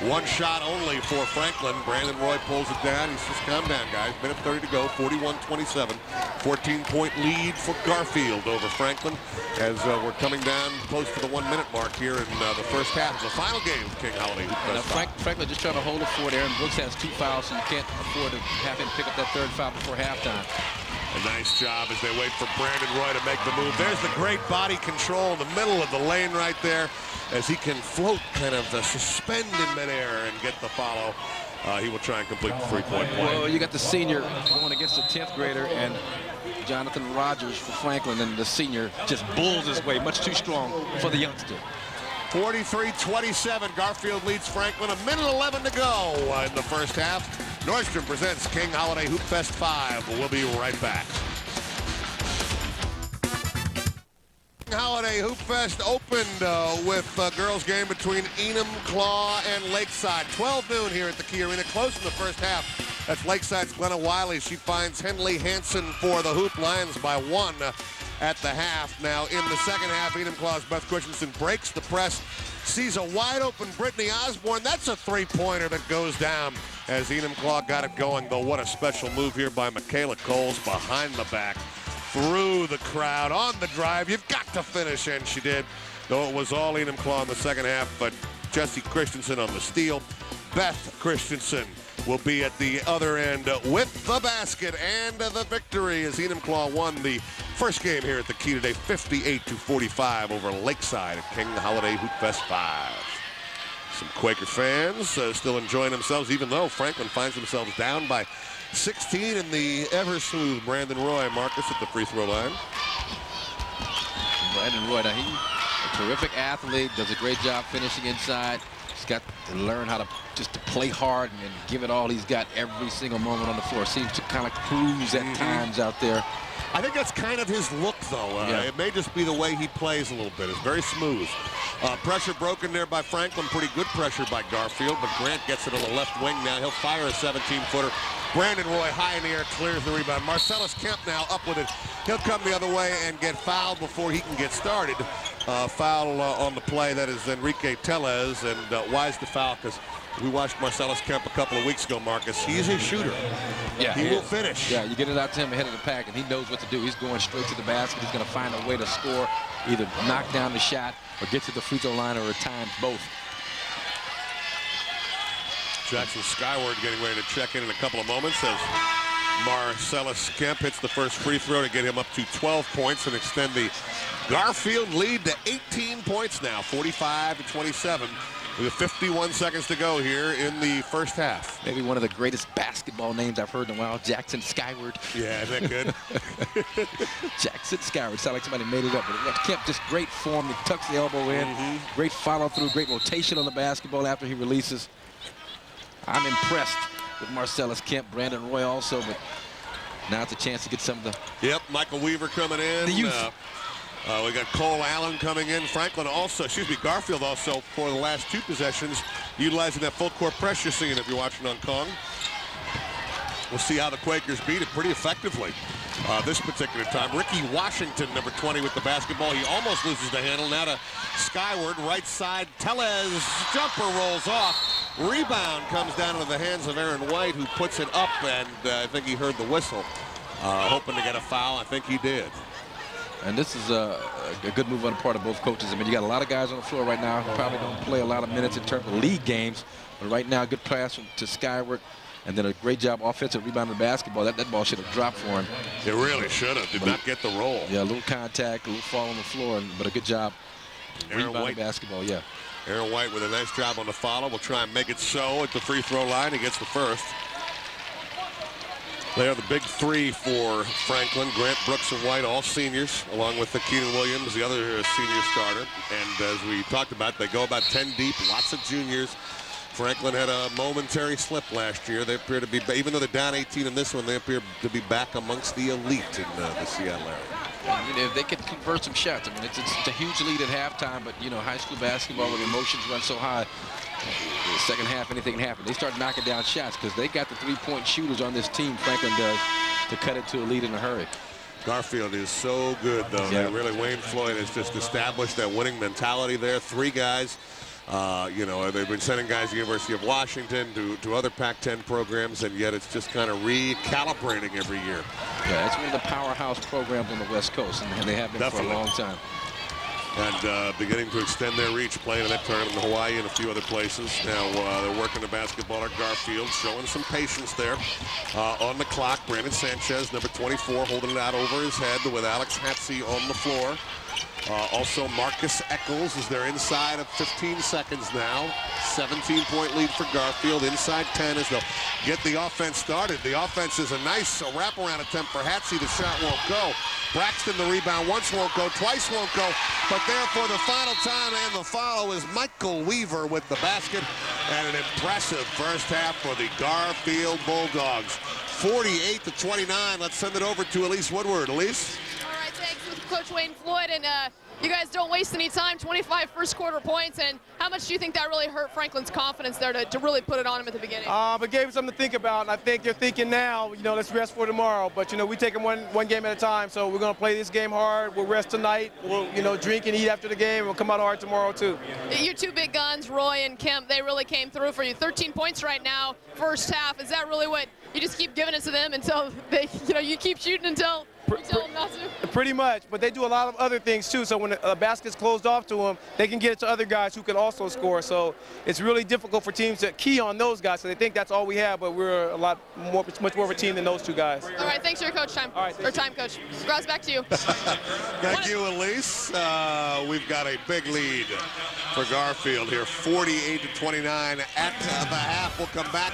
One shot only for Franklin. Brandon Roy pulls it down. He says, calm down, guys. Minute 30 to go, 41-27. 14-point lead for Garfield over Franklin as we're coming down close to the 1-minute mark here in the first half of the final game of King Holiday Hoopfest. Franklin just trying to hold it forward. Aaron Brooks has 2 fouls, so you can't afford to have him pick up that 3rd foul before halftime. A nice job as they wait for Brandon Roy to make the move. There's the great body control in the middle of the lane right there as he can float, kind of suspend in midair and get the follow. He will try and complete the 3-point play. Well, you got the senior going against the 10th grader and Jonathan Rogers for Franklin, and the senior just bulls his way, much too strong for the youngster. 43-27, Garfield leads Franklin. 1:11 to go in the first half. Nordstrom presents King Holiday Hoopfest 5. We'll be right back. King Holiday Hoopfest opened with a girls game between Enumclaw and Lakeside. 12 noon here at the Key Arena, close in the first half. That's Lakeside's Glenna Wiley. She finds Henley Hansen for the Hoop Lions by 1 at the half. Now in the second half, Enumclaw's Beth Christensen breaks the press, sees a wide open Brittany Osborne. That's a 3-pointer that goes down as Enumclaw got it going, though. What a special move here by Michaela Coles behind the back, through the crowd, on the drive. You've got to finish, and she did, though it was all Enumclaw in the second half, but Jessie Christensen on the steal. Beth Christensen will be at the other end with the basket and the victory as Enumclaw won the first game here at the Key today, 58-45 over Lakeside at King Holiday Hoopfest 5. Some Quaker fans still enjoying themselves, even though Franklin finds themselves down by 16 in the ever-smooth Brandon Roy. Marcus at the free throw line. Brandon Roy, now he's a terrific athlete, does a great job finishing inside. He's got to learn how to just to play hard and give it all he's got every single moment on the floor. Seems to kind of cruise at times out there. I think that's kind of his look, though. It may just be the way he plays a little bit. It's very smooth. Pressure broken there by Franklin. Pretty good pressure by Garfield, but Grant gets it on the left wing now. He'll fire a 17-footer. Brandon Roy high in the air, clears the rebound. Marcellus Kemp now up with it. He'll come the other way and get fouled before he can get started. Foul on the play, that is Enrique Tellez, and wise to foul because we watched Marcellus Kemp a couple of weeks ago, Marcus. He's a shooter. Yeah, he will finish. Yeah, you get it out to him ahead of the pack, and he knows what to do. He's going straight to the basket. He's going to find a way to score, either knock down the shot or get to the free throw line, or at times both. Jackson Skyward getting ready to check in a couple of moments as Marcellus Kemp hits the first free throw to get him up to 12 points and extend the Garfield lead to 18 points now, 45-27. We have 51 seconds to go here in the first half. Maybe one of the greatest basketball names I've heard in a while, Jackson Skyward. Yeah, isn't that good? Jackson Skyward. Sounds like somebody made it up. But Kemp, just great form. He tucks the elbow in. Great follow through. Great rotation on the basketball after he releases. I'm impressed with Marcellus Kemp. Brandon Roy also, but now it's a chance to get some of the... Yep, Michael Weaver coming in. The youth. We got Cole Allen coming in. Franklin also, Garfield also, for the last 2 possessions, utilizing that full court press you're seeing if you're watching on Kong. We'll see how the Quakers beat it pretty effectively this particular time. Ricky Washington, number 20, with the basketball. He almost loses the handle. Now to Skyward, right side. Tellez, jumper rolls off. Rebound comes down into the hands of Aaron White, who puts it up, and I think he heard the whistle. Hoping to get a foul. I think he did. And this is a good move on the part of both coaches. I mean, you got a lot of guys on the floor right now who probably don't play a lot of minutes in terms of league games. But right now, good pass to Skyward. And then a great job offensive rebound of the basketball. That ball should have dropped for him. It really should have. Did not get the roll. Yeah, a little contact, a little fall on the floor, but a good job rebounding basketball, yeah. Aaron White with a nice job on the follow. We'll try and make it so at the free throw line. He gets the first. They are the big 3 for Franklin. Grant, Brooks, and White, all seniors, along with the Kellen Williams, the other senior starter. And as we talked about, they go about 10 deep, lots of juniors. Franklin had a momentary slip last year. They appear to be, even though they're down 18 in this one, they appear to be back amongst the elite in the Seattle area. I mean, if they can convert some shots, I mean, it's a huge lead at halftime, but, you know, high school basketball where emotions run so high, the second half, anything can happen. They start knocking down shots because they got the 3-point shooters on this team, Franklin does, to cut it to a lead in a hurry. Garfield is so good, though. Yeah. Wayne Floyd has just established that winning mentality there. 3 guys You know, they've been sending guys to the University of Washington, to other Pac-10 programs, and yet it's just kind of recalibrating every year. Yeah, it's one of the powerhouse programs on the West Coast, and they have been for a long time. And beginning to extend their reach, playing in that tournament in Hawaii and a few other places. Now they're working the basketball at Garfield, showing some patience there. On the clock, Brandon Sanchez, number 24, holding it out over his head with Alex Hatsey on the floor. Also, Marcus Eccles is there inside of 15 seconds now. 17-point lead for Garfield. Inside 10 as they'll get the offense started. The offense is a nice wraparound attempt for Hatsey. The shot won't go. Braxton, the rebound, once won't go, twice won't go. But there for the final time and the follow is Michael Weaver with the basket. And an impressive first half for the Garfield Bulldogs. 48-29. Let's send it over to Elise Woodward. Elise? Thanks with Coach Wayne Floyd, and you guys don't waste any time. 25 first quarter points, and how much do you think that really hurt Franklin's confidence there to really put it on him at the beginning? But gave him something to think about, and I think they're thinking now, you know, let's rest for tomorrow. But, you know, we take them one game at a time, so we're going to play this game hard. We'll rest tonight. We'll, you know, drink and eat after the game. We'll come out hard tomorrow, too. Your two big guns, Roy and Kemp, they really came through for you. 13 points right now, first half. Is that really what you just keep giving it to them until they, you know, you keep shooting until not to? Pretty much, but they do a lot of other things too. So when a basket's closed off to them, they can get it to other guys who can also score. So it's really difficult for teams to key on those guys. So they think that's all we have, but we're much more of a team than those two guys. All right, thanks for your coach time. All right, time, coach. Gross, back to you. Thank you, Elise. We've got a big lead for Garfield here, 48-29 at the half. We'll come back.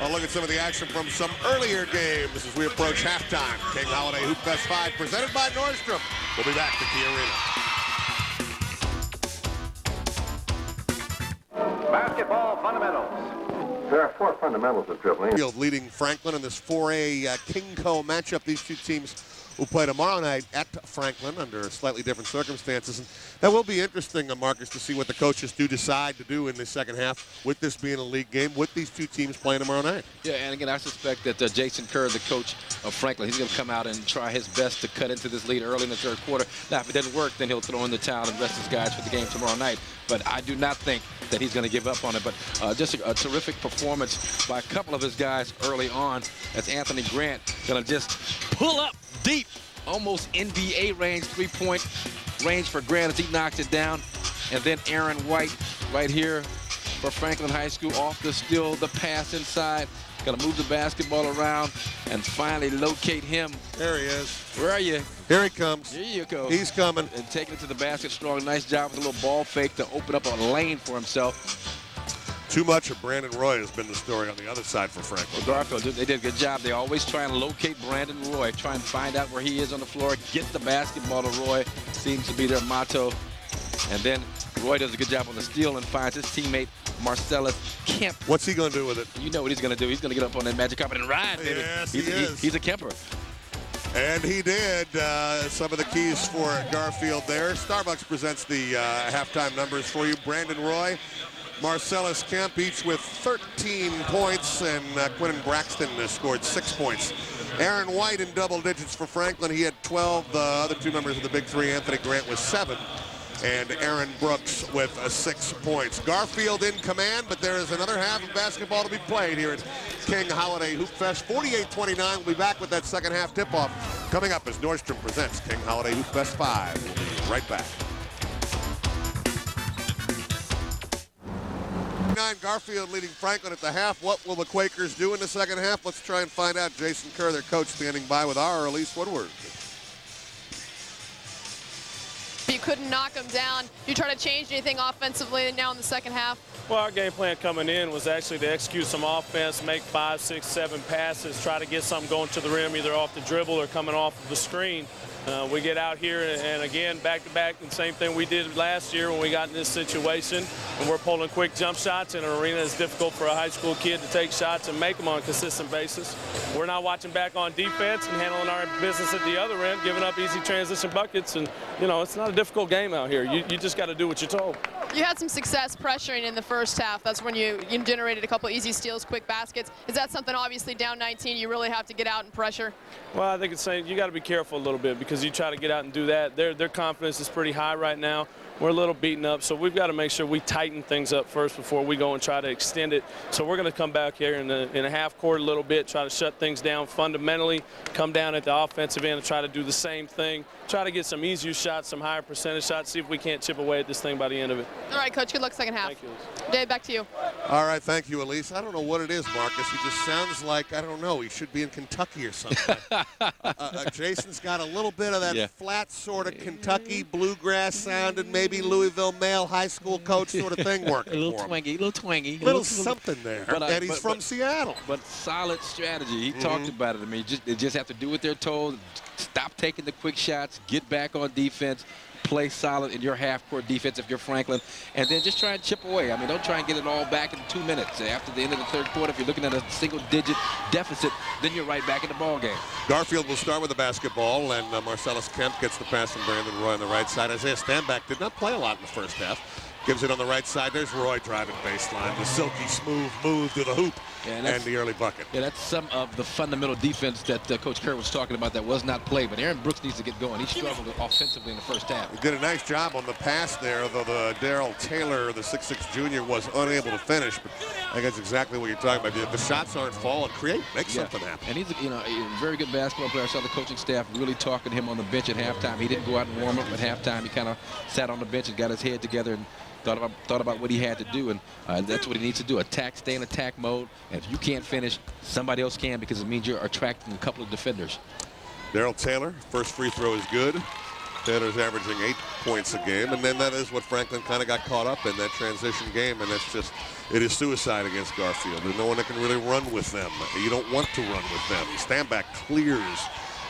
I'll look at some of the action from some earlier games as we approach halftime. King Holiday Hoopfest 5 presented by Nordstrom. We'll be back to the arena. Basketball fundamentals. There are 4 fundamentals of dribbling. Leading Franklin in this 4A Kingco matchup. These two teams will play tomorrow night at Franklin under slightly different circumstances. And that will be interesting, Marcus, to see what the coaches do decide to do in the second half with this being a league game, with these two teams playing tomorrow night. Yeah, and again, I suspect that Jason Kerr, the coach of Franklin, he's going to come out and try his best to cut into this lead early in the third quarter. Now, if it doesn't work, then he'll throw in the towel and rest his guys for the game tomorrow night. But I do not think that he's going to give up on it. But just a terrific performance by a couple of his guys early on as Anthony Grant going to just pull up deep, almost NBA range, 3-point range for Grant as he knocks it down. And then Aaron White right here for Franklin High School off the steal, the pass inside. Going to move the basketball around and finally locate him. There he is. Where are you? Here he comes. Here you go. He's coming. And taking it to the basket strong. Nice job with a little ball fake to open up a lane for himself. Too much of Brandon Roy has been the story on the other side for Franklin. Well, Garfield, they did a good job. They always try and locate Brandon Roy, try and find out where he is on the floor, get the basketball to Roy. Seems to be their motto. And then Roy does a good job on the steal and finds his teammate Marcellus Kemp. What's he going to do with it? You know what he's going to do. He's going to get up on that magic carpet and ride, baby. Yes, he's a Kemper. And he did. Some of the keys for Garfield there. Starbucks presents the halftime numbers for you. Brandon Roy, Marcellus Kemp, each with 13 points, and Quinton Braxton scored 6 points. Aaron White in double digits for Franklin. He had 12. The other two members of the big three, Anthony Grant, was 7. And Aaron Brooks with 6 points. Garfield in command, but there is another half of basketball to be played here at King Holiday Hoopfest. 48-29. We'll be back with that second half tip-off coming up as Nordstrom presents King Holiday Hoopfest 5. We'll be right back. Garfield leading Franklin at the half. What will the Quakers do in the second half? Let's try and find out. Jason Kerr, their coach, standing by with our Elise Woodward. You couldn't knock them down. You try to change anything offensively now in the second half? Well, our game plan coming in was actually to execute some offense, make 5, 6, 7 passes, try to get something going to the rim, either off the dribble or coming off of the screen. We get out here and again, back-to-back, the same thing we did last year when we got in this situation. And we're pulling quick jump shots in an arena that's difficult for a high school kid to take shots and make them on a consistent basis. We're not watching back on defense and handling our business at the other end, giving up easy transition buckets. And, you know, it's not a difficult game out here. You just got to do what you're told. You had some success pressuring in the first half. That's when you generated a couple easy steals, quick baskets. Is that something, obviously, down 19, you really have to get out and pressure? Well, I think it's saying you got to be careful a little bit because you try to get out and do that. Their confidence is pretty high right now. We're a little beaten up, so we've got to make sure we tighten things up first before we go and try to extend it. So we're going to come back here in a half court a little bit, try to shut things down fundamentally, come down at the offensive end and try to do the same thing, try to get some easier shots, some higher percentage shots, see if we can't chip away at this thing by the end of it. All right, Coach, good luck second half. Thank you, Elise. Dave, back to you. All right, thank you, Elise. I don't know what it is, Marcus. He just sounds like, I don't know, he should be in Kentucky or something. Jason's got a little bit of that flat sort of Kentucky bluegrass sound and maybe Louisville male high school coach sort of thing working a little for him. little twangy. Little something there. And he's from Seattle. But solid strategy. He talked about it. I mean, they just have to do what they're told. Stop taking the quick shots. Get back on defense. Play solid in your half-court defense if you're Franklin, and then just try and chip away. I mean, don't try and get it all back in 2 minutes. After the end of the third quarter, if you're looking at a single-digit deficit, then you're right back in the ball game. Garfield will start with the basketball, and Marcellus Kemp gets the pass from Brandon Roy on the right side. Isaiah Stanback did not play a lot in the first half. Gives it on the right side. There's Roy driving baseline. The silky smooth move to the hoop and the early bucket. Yeah, that's some of the fundamental defense that Coach Kerr was talking about that was not played. But Aaron Brooks needs to get going. He struggled offensively in the first half. He did a nice job on the pass there, though the Darrell Taylor, the 6'6 junior, was unable to finish. But I think that's exactly what you're talking about. If the shots aren't falling, make something happen. And he's a very good basketball player. I saw the coaching staff really talking to him on the bench at halftime. He didn't go out and warm up at halftime. He kind of sat on the bench and got his head together and thought about what he had to do, and that's what he needs to do. Stay in attack mode, and if you can't finish, somebody else can, because it means you're attracting a couple of defenders. Darrell Taylor, first free throw is good. Taylor's averaging 8 points a game, and then that is what Franklin kind of got caught up in, that transition game, and that's just, it is suicide against Garfield. There's no one that can really run with them. You don't want to run with them. Stanback clears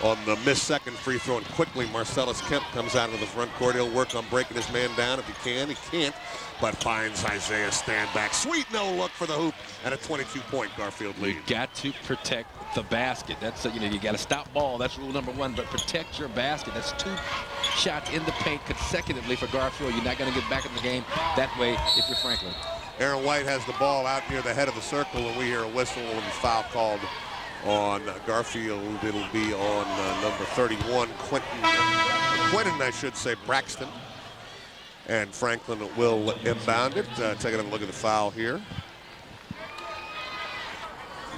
on the missed second free throw, and quickly Marcellus Kemp comes out of the front court. He'll work on breaking his man down if he can. He can't, but finds Isaiah Stanback. Sweet no look for the hoop, and a 22-point Garfield lead. You got to protect the basket. That's you got to stop ball. That's rule number one. But protect your basket. That's 2 shots in the paint consecutively for Garfield. You're not going to get back in the game that way if you're Franklin. Aaron White has the ball out near the head of the circle, and we hear a whistle and a foul called on Garfield. It'll be on number 31, Quentin, I should say, Braxton. And Franklin will inbound it. Taking a look at the foul here.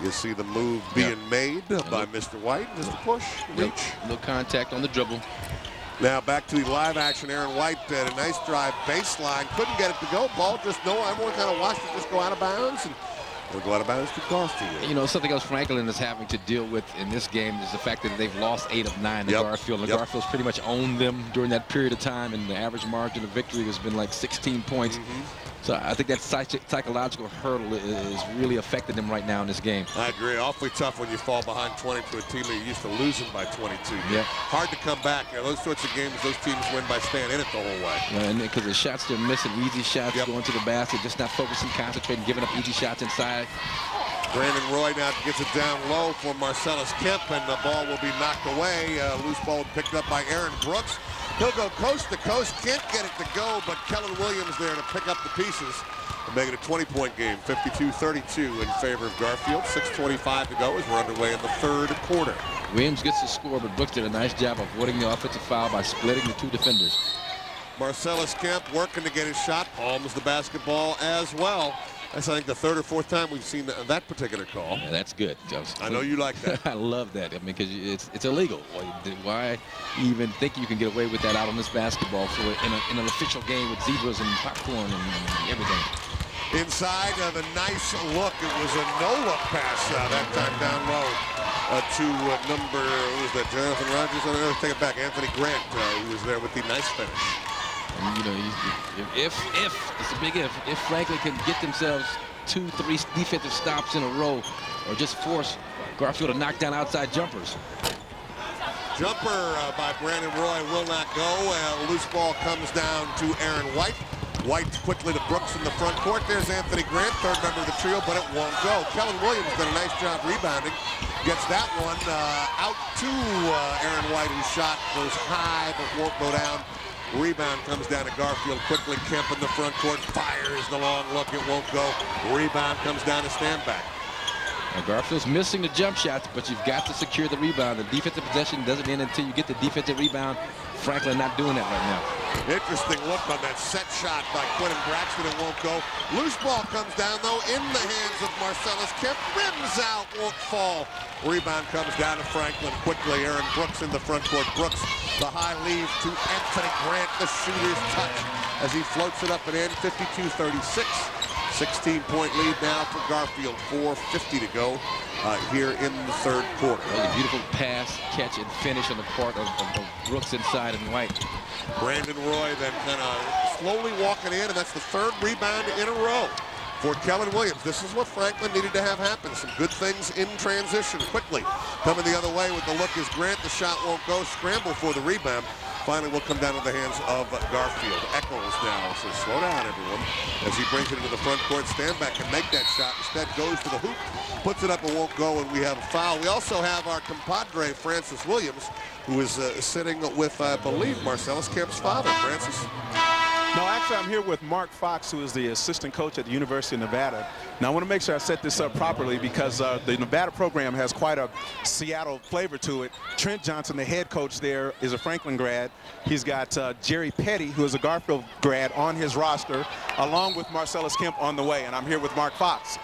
You see the move being made by Mr. White. Just a push, reach. No contact on the dribble. Now back to the live action. Aaron White had a nice drive baseline. Couldn't get it to go. Ball just, everyone kind of watched it just go out of bounds. And we'll go out of bounds to Garfield. Something else Franklin is having to deal with in this game is the fact that they've lost 8 of 9 to Garfield. And Garfield's pretty much owned them during that period of time, and the average margin of victory has been like 16 points. So I think that psychological hurdle is really affecting them right now in this game. I agree. Awfully tough when you fall behind 20 to a team that you're used to losing by 22. Hard to come back. Those sorts of games, those teams win by staying in it the whole way. And because the shots they're missing, easy shots, going to the basket, just not focusing, concentrating, giving up easy shots inside. Brandon Roy now gets it down low for Marcellus Kemp, and the ball will be knocked away. Loose ball picked up by Aaron Brooks. He'll go coast to coast, can't get it to go, but Kellen Williams there to pick up the pieces and make it a 20-point game, 52-32 in favor of Garfield. 6:25 to go as we're underway in the third quarter. Williams gets the score, but Brooks did a nice job of avoiding the offensive foul by splitting the 2 defenders. Marcellus Kemp working to get his shot, palms the basketball as well. That's, I think, the 3rd or 4th time we've seen that particular call. Yeah, that's good. I know you like that. I love that. I mean, because it's illegal. Why even think you can get away with that out on this basketball floor in an official game with zebras and popcorn and everything? Inside, the nice look. It was a no-look pass that time down low to number, who was that, Jonathan Rogers? I'm going to take it back. Anthony Grant, who was there with the nice finish. And, if it's a big if Franklin can get themselves 2-3 defensive stops in a row, or just force Garfield to knock down outside jumpers. Jumper by Brandon Roy will not go. Loose ball comes down to Aaron White. White quickly to Brooks in the front court. There's Anthony Grant, 3rd member of the trio, but it won't go. Kellen Williams did a nice job rebounding. Gets that one out to Aaron White, whose shot goes high but won't go down. Rebound comes down to Garfield quickly. Kemp in the front court fires the long look. It won't go. Rebound comes down to Stanback. Now Garfield's missing the jump shots, but you've got to secure the rebound. The defensive possession doesn't end until you get the defensive rebound. Franklin not doing that right now. Interesting look on that set shot by Quentin Braxton. It won't go. Loose ball comes down, though, in the hands of Marcellus. Kemp rims out, won't fall. Rebound comes down to Franklin quickly. Aaron Brooks in the front court. Brooks, the high leave to Anthony Grant, the shooter's touch, as he floats it up and in. 52-36. 16-point lead now for Garfield. 4:50 to go here in the third quarter. That was a beautiful pass, catch, and finish on the part of Brooks inside and White. Brandon Roy then kind of slowly walking in, and that's the third rebound in a row for Kellen Williams. This is what Franklin needed to have happen. Some good things in transition quickly. Coming the other way with the look is Grant. The shot won't go. Scramble for the rebound. Finally will come down to the hands of Garfield. Eccles now says, slow down, everyone. As he brings it into the front court, Stanback can make that shot. Instead goes to the hoop, puts it up and won't go, and we have a foul. We also have our compadre, Francis Williams, who is sitting with, I believe, Marcellus Kemp's father. Francis? No, actually, I'm here with Mark Fox, who is the assistant coach at the University of Nevada. Now, I want to make sure I set this up properly because the Nevada program has quite a Seattle flavor to it. Trent Johnson, the head coach there, is a Franklin grad. He's got Jerry Petty, who is a Garfield grad, on his roster, along with Marcellus Kemp on the way. And I'm here with Mark Fox.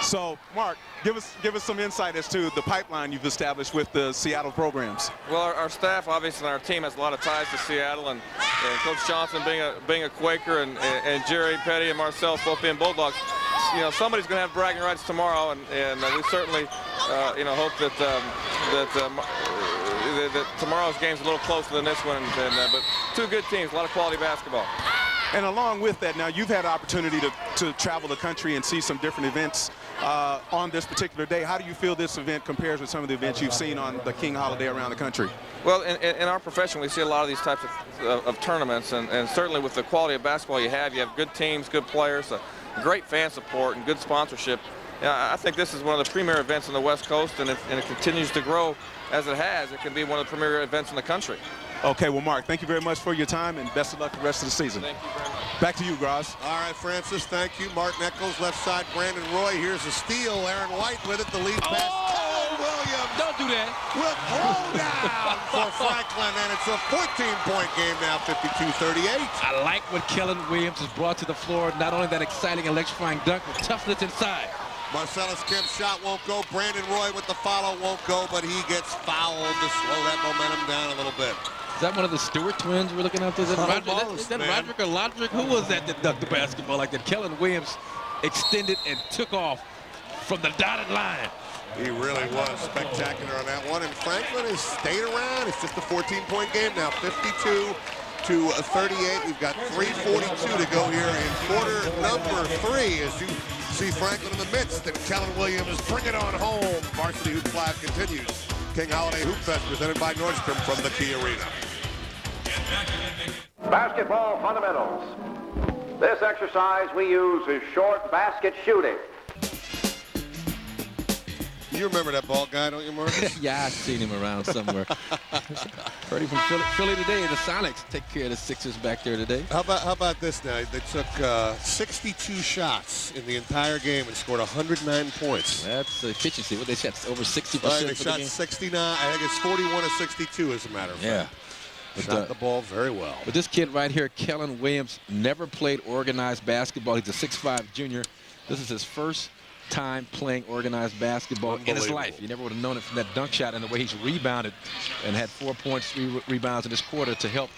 So, Mark, give us some insight as to the pipeline you've established with the Seattle programs. Well, our staff, obviously, and our team has a lot of ties to Seattle, and Coach Johnson being a Quaker, and Jerry Petty and Marcellus both being Bulldogs. You know, somebody's going to have bragging rights tomorrow, and we certainly, hope that that tomorrow's game's a little closer than this one. But two good teams, a lot of quality basketball. And along with that, now you've had opportunity to travel the country and see some different events on this particular day. How do you feel this event compares with some of the events you've seen on the King holiday around the country? Well, in our profession, we see a lot of these types of tournaments, and certainly with the quality of basketball you have good teams, good players, great fan support, and good sponsorship. I think this is one of the premier events on the West Coast, and it continues to grow as it has. It can be one of the premier events in the country. Okay, well, Mark, thank you very much for your time, and best of luck the rest of the season. Thank you very much. Back to you, Gross. All right, Francis, thank you. Martin Eccles, left side, Brandon Roy. Here's a steal. Aaron White with it. The lead pass. Kellen Williams. Don't do that. Will throw down for Franklin, and it's a 14-point game now, 52-38. I like what Kellen Williams has brought to the floor. Not only that exciting, electrifying dunk, but toughness inside. Marcellus Kemp's shot won't go. Brandon Roy with the follow won't go, but he gets fouled to slow that momentum down a little bit. Is that one of the Stewart twins we're looking at? Is that Roderick or Lodrick? Who was that dunked the basketball like that? Kellen Williams extended and took off from the dotted line. He really was spectacular on that one, and Franklin has stayed around. It's just a 14-point game now, 52-38. We've got 3:42 to go here in quarter number 3 as you see Franklin in the midst, and Kellen Williams bring it on home. Varsity Hoops Live continues. King Holiday Hoopfest presented by Nordstrom from the Key Arena. Basketball fundamentals. This exercise we use is short basket shooting. You remember that ball guy, don't you, Marcus? Yeah, I've seen him around somewhere. Heard him from Philly today. The Sonics take care of the Sixers back there today. How about this now? They took 62 shots in the entire game and scored 109 points. That's efficiency. What they shot over 60%. Right, they shot 69. I think it's 41 of 62, as a matter of fact. Yeah. Shot the ball very well. But this kid right here, Kellen Williams, never played organized basketball. He's a 6'5" junior. This is his first time playing organized basketball in his life. You never would have known it from that dunk shot and the way he's rebounded and had 4 points, 3 rebounds in this quarter to help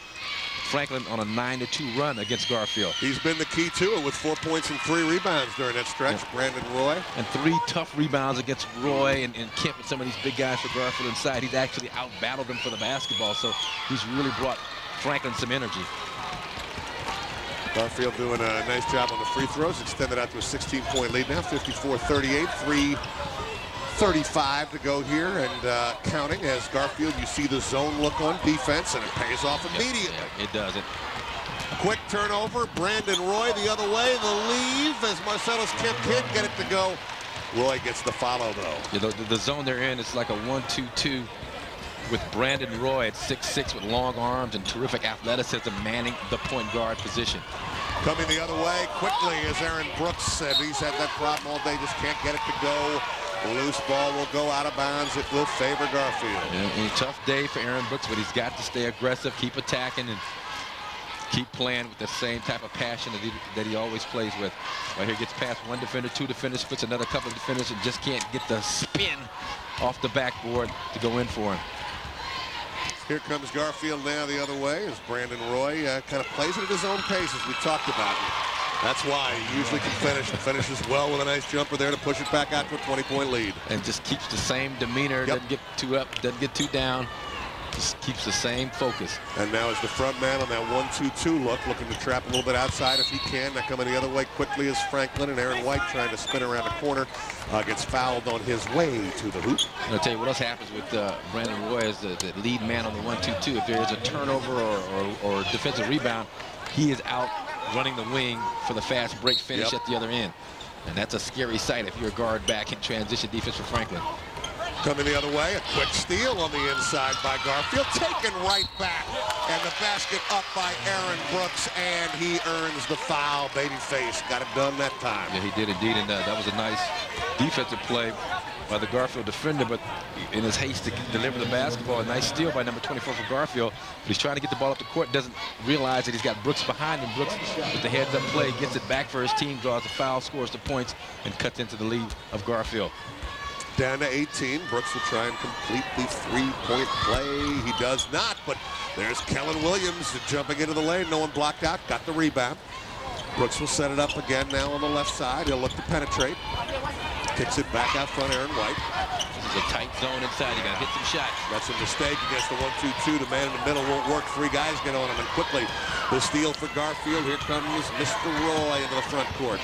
Franklin on a 9-2 run against Garfield. He's been the key to it with 4 points and 3 rebounds during that stretch. Yeah. Brandon Roy. And 3 tough rebounds against Roy and Kemp and some of these big guys for Garfield inside. He's actually out-battled them for the basketball, so he's really brought Franklin some energy. Garfield doing a nice job on the free throws, extended out to a 16-point lead now, 54-38, 3:35 to go here, and counting as Garfield, you see the zone look on defense, and it pays off immediately. Yeah, it does. Quick turnover, Brandon Roy the other way, the leave as Marcellus Kemp can't get it to go. Roy gets the follow, though. Yeah, the zone they're in is like a 1-2-2 with Brandon Roy at 6'6" with long arms and terrific athleticism manning the point guard position. Coming the other way quickly is Aaron Brooks, and he's had that problem all day, just can't get it to go. Loose ball will go out of bounds. It will favor Garfield. And a tough day for Aaron Brooks, but he's got to stay aggressive, keep attacking, and keep playing with the same type of passion that he always plays with. Right here, gets past one defender, two defenders, puts another couple of defenders, and just can't get the spin off the backboard to go in for him. Here comes Garfield now the other way as Brandon Roy kind of plays it at his own pace, as we talked about. That's why he usually can finish and finishes well with a nice jumper there to push it back out to a 20-point lead. And just keeps the same demeanor, doesn't get too up, doesn't get too down. Just keeps the same focus. And now is the front man on that 1-2-2 look, looking to trap a little bit outside if he can. Now coming the other way quickly is Franklin, and Aaron White trying to spin around the corner. Gets fouled on his way to the hoop. I'll tell you what else happens with Brandon Roy as the lead man on the 1-2-2. If there is a turnover or defensive rebound, he is out running the wing for the fast break finish at the other end. And that's a scary sight if you're a guard back in transition defense for Franklin. Coming the other way, a quick steal on the inside by Garfield, taken right back, and the basket up by Aaron Brooks, and he earns the foul. Babyface got it done that time. Yeah, he did indeed, and that was a nice defensive play by the Garfield defender, but in his haste to deliver the basketball, a nice steal by number 24 for Garfield, but he's trying to get the ball up the court, doesn't realize that he's got Brooks behind him. Brooks, with the heads-up play, gets it back for his team, draws the foul, scores the points, and cuts into the lead of Garfield. Down to 18. Brooks will try and complete the three-point play. He does not, but there's Kellen Williams jumping into the lane. No one blocked out. Got the rebound. Brooks will set it up again now on the left side. He'll look to penetrate. Kicks it back out front, Aaron White. This is a tight zone inside. You got to hit some shots. That's a mistake against the 1-2-2. The man in the middle won't work. Three guys get on him, and quickly the steal for Garfield. Here comes Mr. Roy into the front court.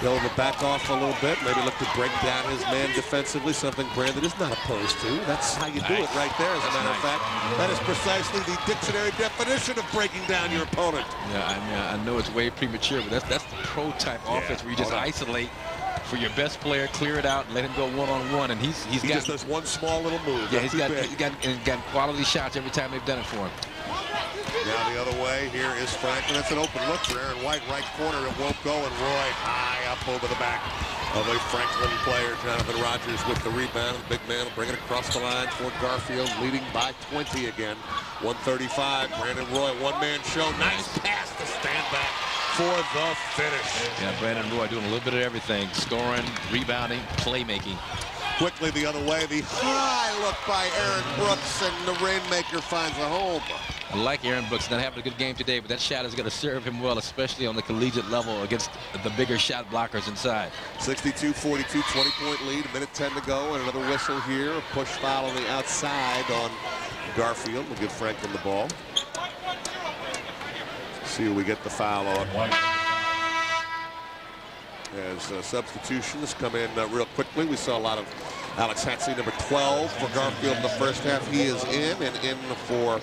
He'll back off a little bit, maybe look to break down his man defensively, something Brandon is not opposed to. That's how you do it right there, as a matter of fact. That is precisely the dictionary definition of breaking down your opponent. Yeah, I know it's way premature, but that's the pro-type offense where you just isolate for your best player, clear it out, and let him go one-on-one, and he just does one small little move. Yeah, he's got quality shots every time they've done it for him. Now the other way, here is Franklin. That's an open look for Aaron White, right corner. It won't go, and Roy high up over the back of a Franklin player. Jonathan Rogers with the rebound. The big man will bring it across the line for Garfield, leading by 20 again. 135. Brandon Roy, one-man show. Nice pass to stand back for the finish. Yeah, Brandon Roy doing a little bit of everything. Scoring, rebounding, playmaking. Quickly the other way, the high look by Aaron Brooks, and the Rainmaker finds a home. I like Aaron Brooks, not having a good game today, but that shot is going to serve him well, especially on the collegiate level against the bigger shot blockers inside. 62-42, 20-point lead, a minute 10 to go, and another whistle here. A push foul on the outside on Garfield. We'll give Franklin the ball. See who we get the foul on. As substitutions come in real quickly. We saw a lot of Alex Hatsey, number 12 for Garfield in the first half. He is in, and in for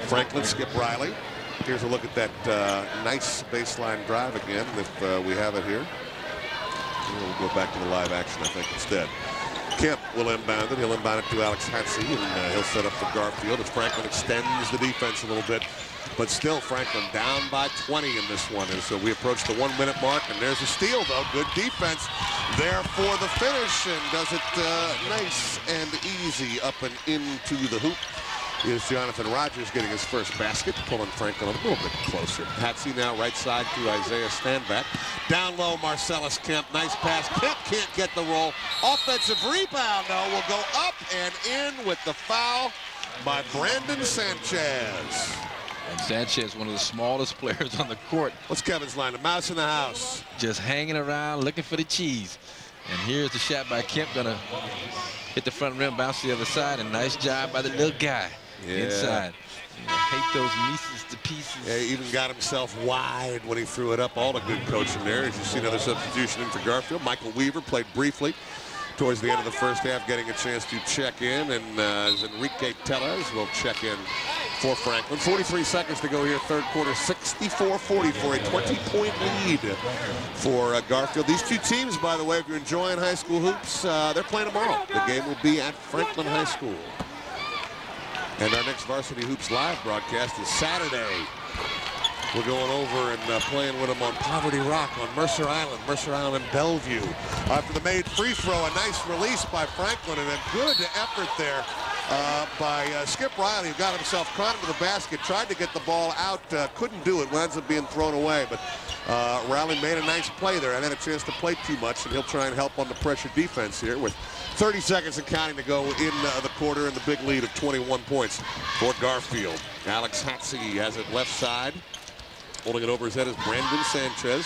Franklin, Skip Riley. Here's a look at that nice baseline drive again, if we have it here. We'll go back to the live action, I think, instead. Kemp will inbound it. He'll inbound it to Alex Hatsey, and he'll set up for Garfield as Franklin extends the defense a little bit. But still, Franklin down by 20 in this one. And so we approach the 1-minute mark, and there's a steal, though. Good defense there for the finish, and does it nice and easy up and into the hoop. Is Jonathan Rogers getting his first basket, pulling Franklin a little bit closer. Hatsey now right side to Isaiah Standback. Down low, Marcellus Kemp. Nice pass. Kemp can't get the roll. Offensive rebound, though, will go up and in with the foul by Brandon Sanchez. And Sanchez, one of the smallest players on the court. What's Kevin's line? The mouse in the house. Just hanging around, looking for the cheese. And here's the shot by Kemp, gonna hit the front rim, bounce to the other side, and nice job by the little guy inside. You know, hate those Mises to pieces. Yeah, he even got himself wide when he threw it up. All the good coaching there. As you see, another substitution in for Garfield. Michael Weaver played briefly towards the end of the first half, getting a chance to check in, and as Enrique Tellez will check in for Franklin. 43 seconds to go here, third quarter, 64-40 for a 20-point lead for Garfield. These two teams, by the way, if you're enjoying high school hoops, they're playing tomorrow. The game will be at Franklin High School. And our next Varsity Hoops Live broadcast is Saturday. We're going over and playing with them on Poverty Rock on Mercer Island and Bellevue. After the made free throw, a nice release by Franklin and a good effort there by Skip Riley, who got himself caught into the basket, tried to get the ball out, couldn't do it, winds up being thrown away. But Riley made a nice play there and had a chance to play too much, and he'll try and help on the pressure defense here with 30 seconds and counting to go in the quarter, and the big lead of 21 points for Garfield. Alex Hatsey has it left side. Holding it over his head is Brandon Sanchez.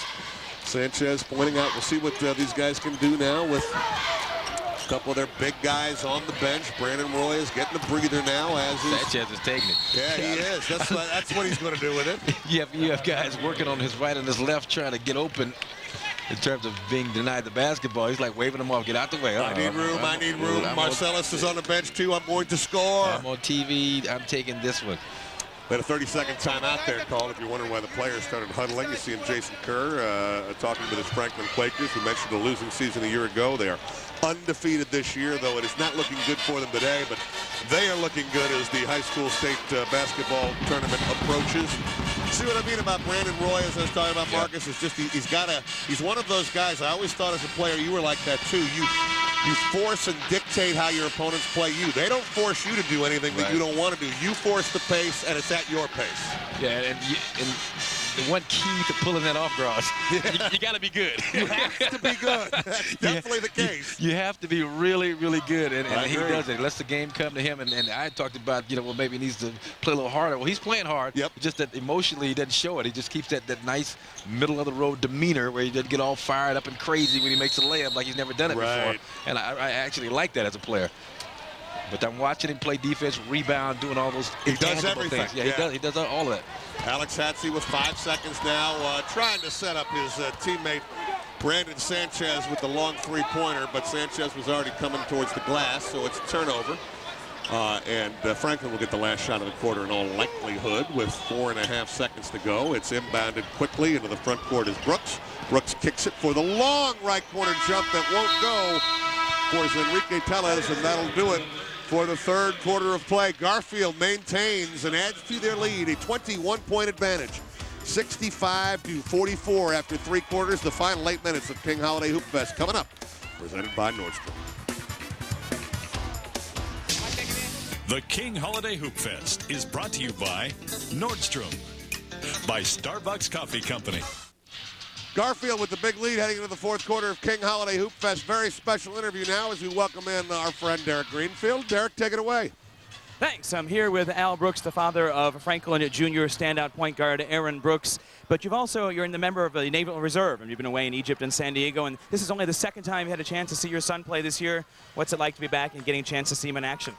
Sanchez pointing out, we'll see what these guys can do now with a couple of their big guys on the bench. Brandon Roy is getting a breather now, as is Sanchez is taking it. Yeah, he is. That's what he's going to do with it. You have guys working on his right and his left trying to get open in terms of being denied the basketball. He's like waving them off. Get out the way. I need room. I need room. Marcellus is on the bench, too. I'm going to score. I'm on TV. I'm taking this one. We had a 30-second timeout there called. If you're wondering why the players started huddling, you see him, Jason Kerr, talking with his Franklin Quakers, who mentioned the losing season a year ago. They are undefeated this year, though it is not looking good for them today, but they are looking good as the high school state basketball tournament approaches. See what I mean about Brandon Roy, as I was talking about, Marcus? It's just he's one of those guys. I always thought as a player you were like that too. You force and dictate how your opponents play you. They don't force you to do anything that you don't want to do. You force the pace, and it's at your pace. Yeah, and the one key to pulling that off, Gross, you got to be good. You have to be good. That's definitely the case. You have to be really, really good, and he does it. He lets the game come to him, and I talked about, well, maybe he needs to play a little harder. Well, he's playing hard. Yep. Just that emotionally he doesn't show it. He just keeps that nice middle-of-the-road demeanor where he doesn't get all fired up and crazy when he makes a layup like he's never done it before. And I actually like that as a player. But I'm watching him play defense, rebound, doing all those intangible things. Yeah, he does all of that. Alex Hatsey with 5 seconds now, trying to set up his teammate Brandon Sanchez with the long three-pointer, but Sanchez was already coming towards the glass, so it's a turnover. And Franklin will get the last shot of the quarter in all likelihood with 4.5 seconds to go. It's inbounded quickly into the front court is Brooks. Brooks kicks it for the long right corner jump that won't go for Enrique Tellez, and that'll do it for the third quarter of play. Garfield maintains and adds to their lead, a 21-point advantage. 65-44 after 3 quarters. The final 8 minutes of King Holiday Hoopfest coming up, presented by Nordstrom. The King Holiday Hoopfest is brought to you by Nordstrom, by Starbucks Coffee Company. Garfield with the big lead heading into the fourth quarter of King Holiday Hoopfest. Very special interview now as we welcome in our friend Derek Greenfield. Derek, take it away. Thanks. I'm here with Al Brooks, the father of Franklin Jr. standout point guard Aaron Brooks. But you're in the member of the Naval Reserve, and you've been away in Egypt and San Diego, and this is only the second time you had a chance to see your son play this year. What's it like to be back and getting a chance to see him in action?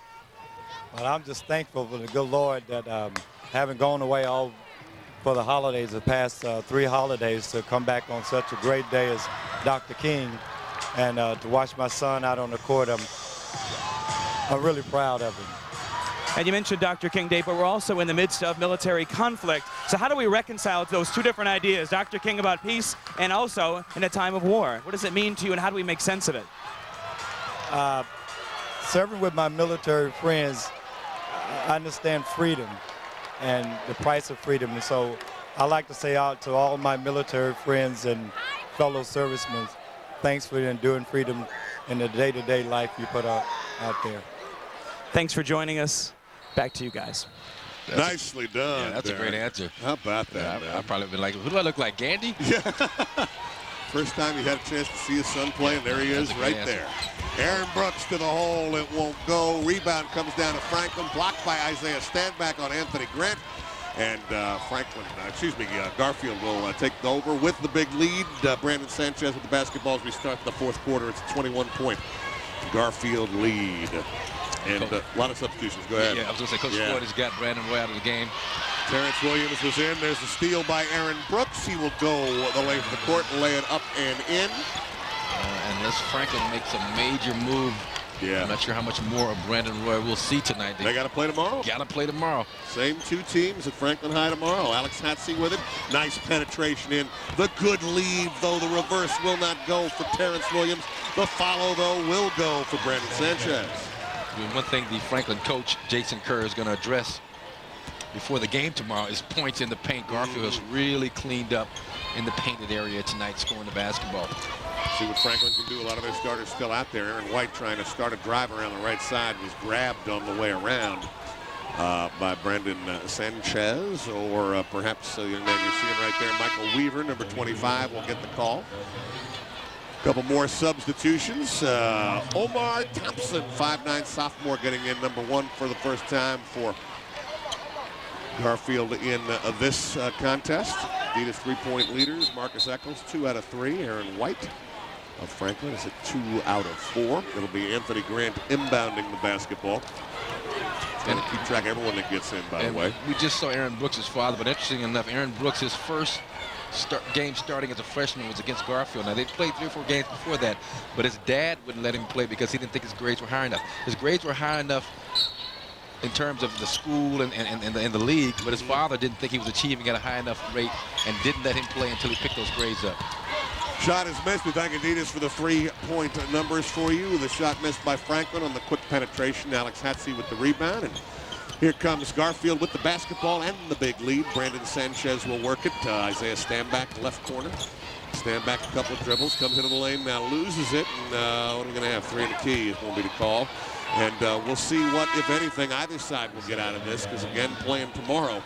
Well, I'm just thankful for the good Lord that having gone away all for the holidays, the past 3 holidays, to come back on such a great day as Dr. King, and to watch my son out on the court, I'm really proud of him. And you mentioned Dr. King Day, but we're also in the midst of military conflict. So how do we reconcile those two different ideas, Dr. King about peace and also in a time of war? What does it mean to you, and how do we make sense of it? Serving with my military friends, I understand freedom and the price of freedom. And so I like to say out to all my military friends and fellow servicemen, thanks for enduring freedom in the day-to-day life you put out there. Thanks for joining us. Back to you guys. Nicely done. Yeah, that's a great answer. How about that, I've probably been like, who do I look like, Gandhi? Yeah. First time you had a chance to see his son play, and there he is right there. Aaron Brooks to the hole. It won't go. Rebound comes down to Franklin, blocked by Isaiah Standback on Anthony Grant. And Garfield will take over with the big lead. Brandon Sanchez with the basketball as we start the fourth quarter. It's a 21-point Garfield lead. And a lot of substitutions. Go ahead. Yeah, I was going to say, Coach Floyd has got Brandon Roy out of the game. Terrence Williams was in. There's a steal by Aaron Brooks. He will go the length of the court and lay it up and in. Unless Franklin makes a major move, I'm not sure how much more of Brandon Roy we'll see tonight. They got to play tomorrow. Got to play tomorrow. Same 2 teams at Franklin High tomorrow. Alex Hatsey with it. Nice penetration in. The good lead, though the reverse will not go for Terrence Williams. The follow, though, will go for Brandon Sanchez. One thing the Franklin coach, Jason Kerr, is going to address before the game tomorrow is points in the paint. Garfield has really cleaned up in the painted area tonight, scoring the basketball. See what Franklin can do. A lot of their starters still out there. Aaron White trying to start a drive around the right side, was grabbed on the way around by Brendan Sanchez, or perhaps the young man you're seeing right there, Michael Weaver, number 25, will get the call. Couple more substitutions. Omar Thompson, 5'9" sophomore, getting in number 1 for the first time for Garfield in this contest. Adidas 3-point leaders. Marcus Eccles, 2 out of 3. Aaron White of Franklin is at 2 out of 4. It'll be Anthony Grant inbounding the basketball. Going to keep track of everyone that gets in, by the way. We just saw Aaron Brooks' father, but interesting enough, Aaron Brooks, his first game starting as a freshman was against Garfield. Now, they played 3 or 4 games before that, but his dad wouldn't let him play because he didn't think his grades were high enough. His grades were high enough in terms of the school and the league, but his father didn't think he was achieving at a high enough rate and didn't let him play until he picked those grades up. Shot is missed. We thank Adidas for the 3-point numbers for you. The shot missed by Franklin on the quick penetration. Alex Hatsey with the rebound. And here comes Garfield with the basketball and the big lead. Brandon Sanchez will work it. Isaiah Stanback, left corner. Stanback, a couple of dribbles, comes into the lane, now loses it. And what are we going to have? 3 in the key is going to be the call. And we'll see what, if anything, either side will get out of this, because, again, playing tomorrow.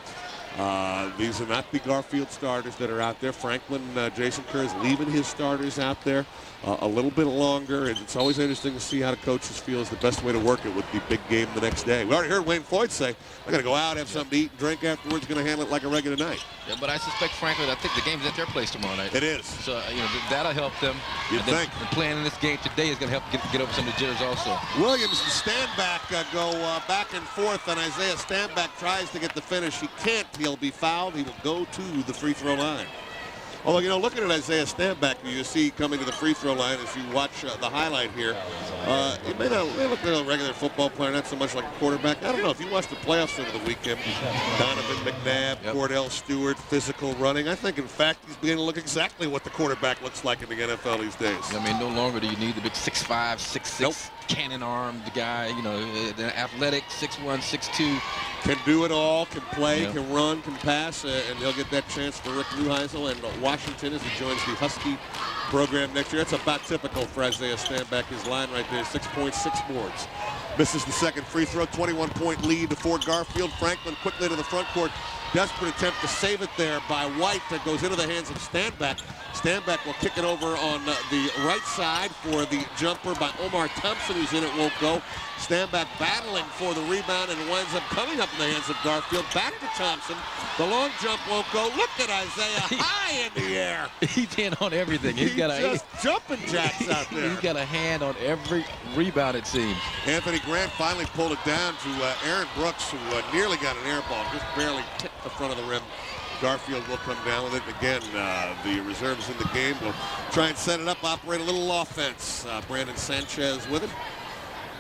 These are not the Garfield starters that are out there. Franklin, Jason Kerr is leaving his starters out there a little bit longer, and it's always interesting to see how the coaches feel is the best way to work it with the big game the next day. We already heard Wayne Floyd say, I got to go out, have something to eat and drink afterwards, going to handle it like a regular night. Yeah, but I suspect Franklin, I think the game's at their place tomorrow night. It is. So, that'll help them. You'd think. And playing in this game today is going to help get over some of the jitters also. Williams and Stanback go back and forth, and Isaiah Stanback tries to get the finish. He can't. He'll be fouled. He will go to the free throw line. Although, looking at Isaiah Stanback, you see coming to the free throw line as you watch the highlight here. He may look like a regular football player, not so much like a quarterback. I don't know. If you watch the playoffs over the weekend, Donovan McNabb, Cordell Stewart, physical running, I think, in fact, he's beginning to look exactly what the quarterback looks like in the NFL these days. I mean, no longer do you need the big 6'5", 6'6", cannon-armed guy, the athletic 6'1", 6'2". Can do it all, can play, can run, can pass, and he'll get that chance for Rick Neuheisel and Washington as he joins the Husky program next year. That's about typical for Isaiah Stanback. His line right there, 6 points, 6 boards. Misses the second free throw, 21-point lead for Garfield. Franklin quickly to the front court. Desperate attempt to save it there by White that goes into the hands of Stanback. Stanback will kick it over on the right side for the jumper by Omar Thompson, who's in it, won't go. Stanback battling for the rebound and winds up coming up in the hands of Garfield. Back to Thompson. The long jump won't go. Look at Isaiah high in the air. He's in on everything. He's got just jumping jacks out there. He's got a hand on every rebound, it seems. Anthony Grant finally pulled it down to Aaron Brooks, who nearly got an air ball, just barely tipped the front of the rim. Garfield will come down with it. Again, the reserves in the game will try and set it up, operate a little offense. Brandon Sanchez with it.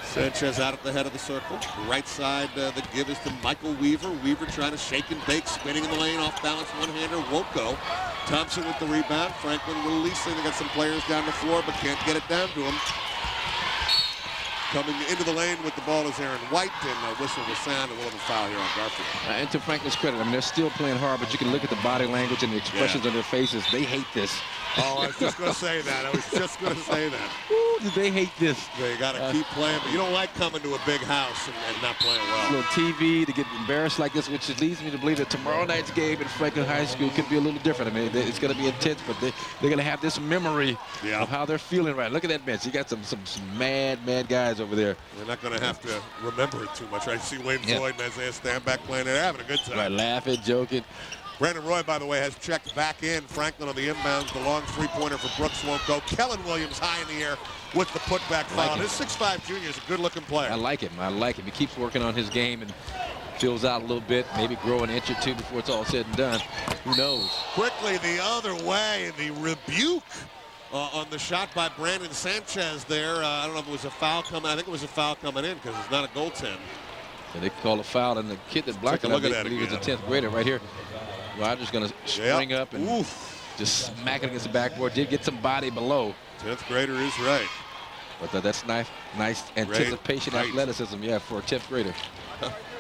Sanchez out at the head of the circle. Right side, the give is to Michael Weaver. Weaver trying to shake and bake, spinning in the lane, off balance, one-hander, won't go. Thompson with the rebound. Franklin releasing. They got some players down the floor, but can't get it down to him. Coming into the lane with the ball is Aaron White, and a whistle will sound, and we'll have a foul here on Garfield. And to Franklin's credit, I mean, they're still playing hard, but you can look at the body language and the expressions on their faces. They hate this. Oh, I was just going to say that. Ooh, do they hate this? They got to keep playing, but you don't like coming to a big house and not playing well. A little TV to get embarrassed like this, which leads me to believe that tomorrow night's game at Franklin High School could be a little different. I mean, it's going to be intense, but they're going to have this memory of how they're feeling right. Look at that bench. You got some mad guys over there. They're not going to have to remember it too much. I see Wayne Floyd and Isaiah Stanback playing. They're having a good time. Right, laughing, joking. Brandon Roy, by the way, has checked back in. Franklin on the inbounds. The long three-pointer for Brooks won't go. Kellen Williams high in the air with the putback foul. His 6'5" junior is a good-looking player. I like him. He keeps working on his game and fills out a little bit, maybe grow an inch or two before it's all said and done. Who knows? Quickly the other way, the rebuke on the shot by Brandon Sanchez there. I don't know if it was a foul coming. I think it was a foul coming in because it's not a goaltend. And they call a foul, and the kid that blocked it, I believe he was a 10th grader right here. Rogers going to spring up and just smack it against the backboard. Did get some body below. 10th grader is right. But that's nice anticipation, Great. athleticism, yeah, for a 10th grader.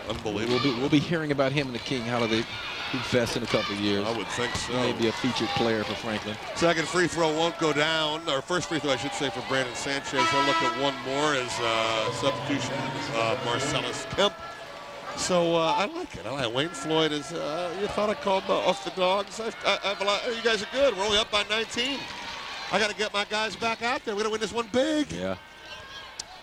Unbelievable. We'll be hearing about him in the King Holiday Hoop Fest in a couple of years. I would think so. He may be a featured player for Franklin. Second free throw won't go down, or first free throw, I should say, for Brandon Sanchez. He'll look at one more as substitution, Marcellus Kemp. So I like it. Wayne Floyd is, you thought I called off the dogs? You guys are good. We're only up by 19. I got to get my guys back out there. We're going to win this one big. Yeah.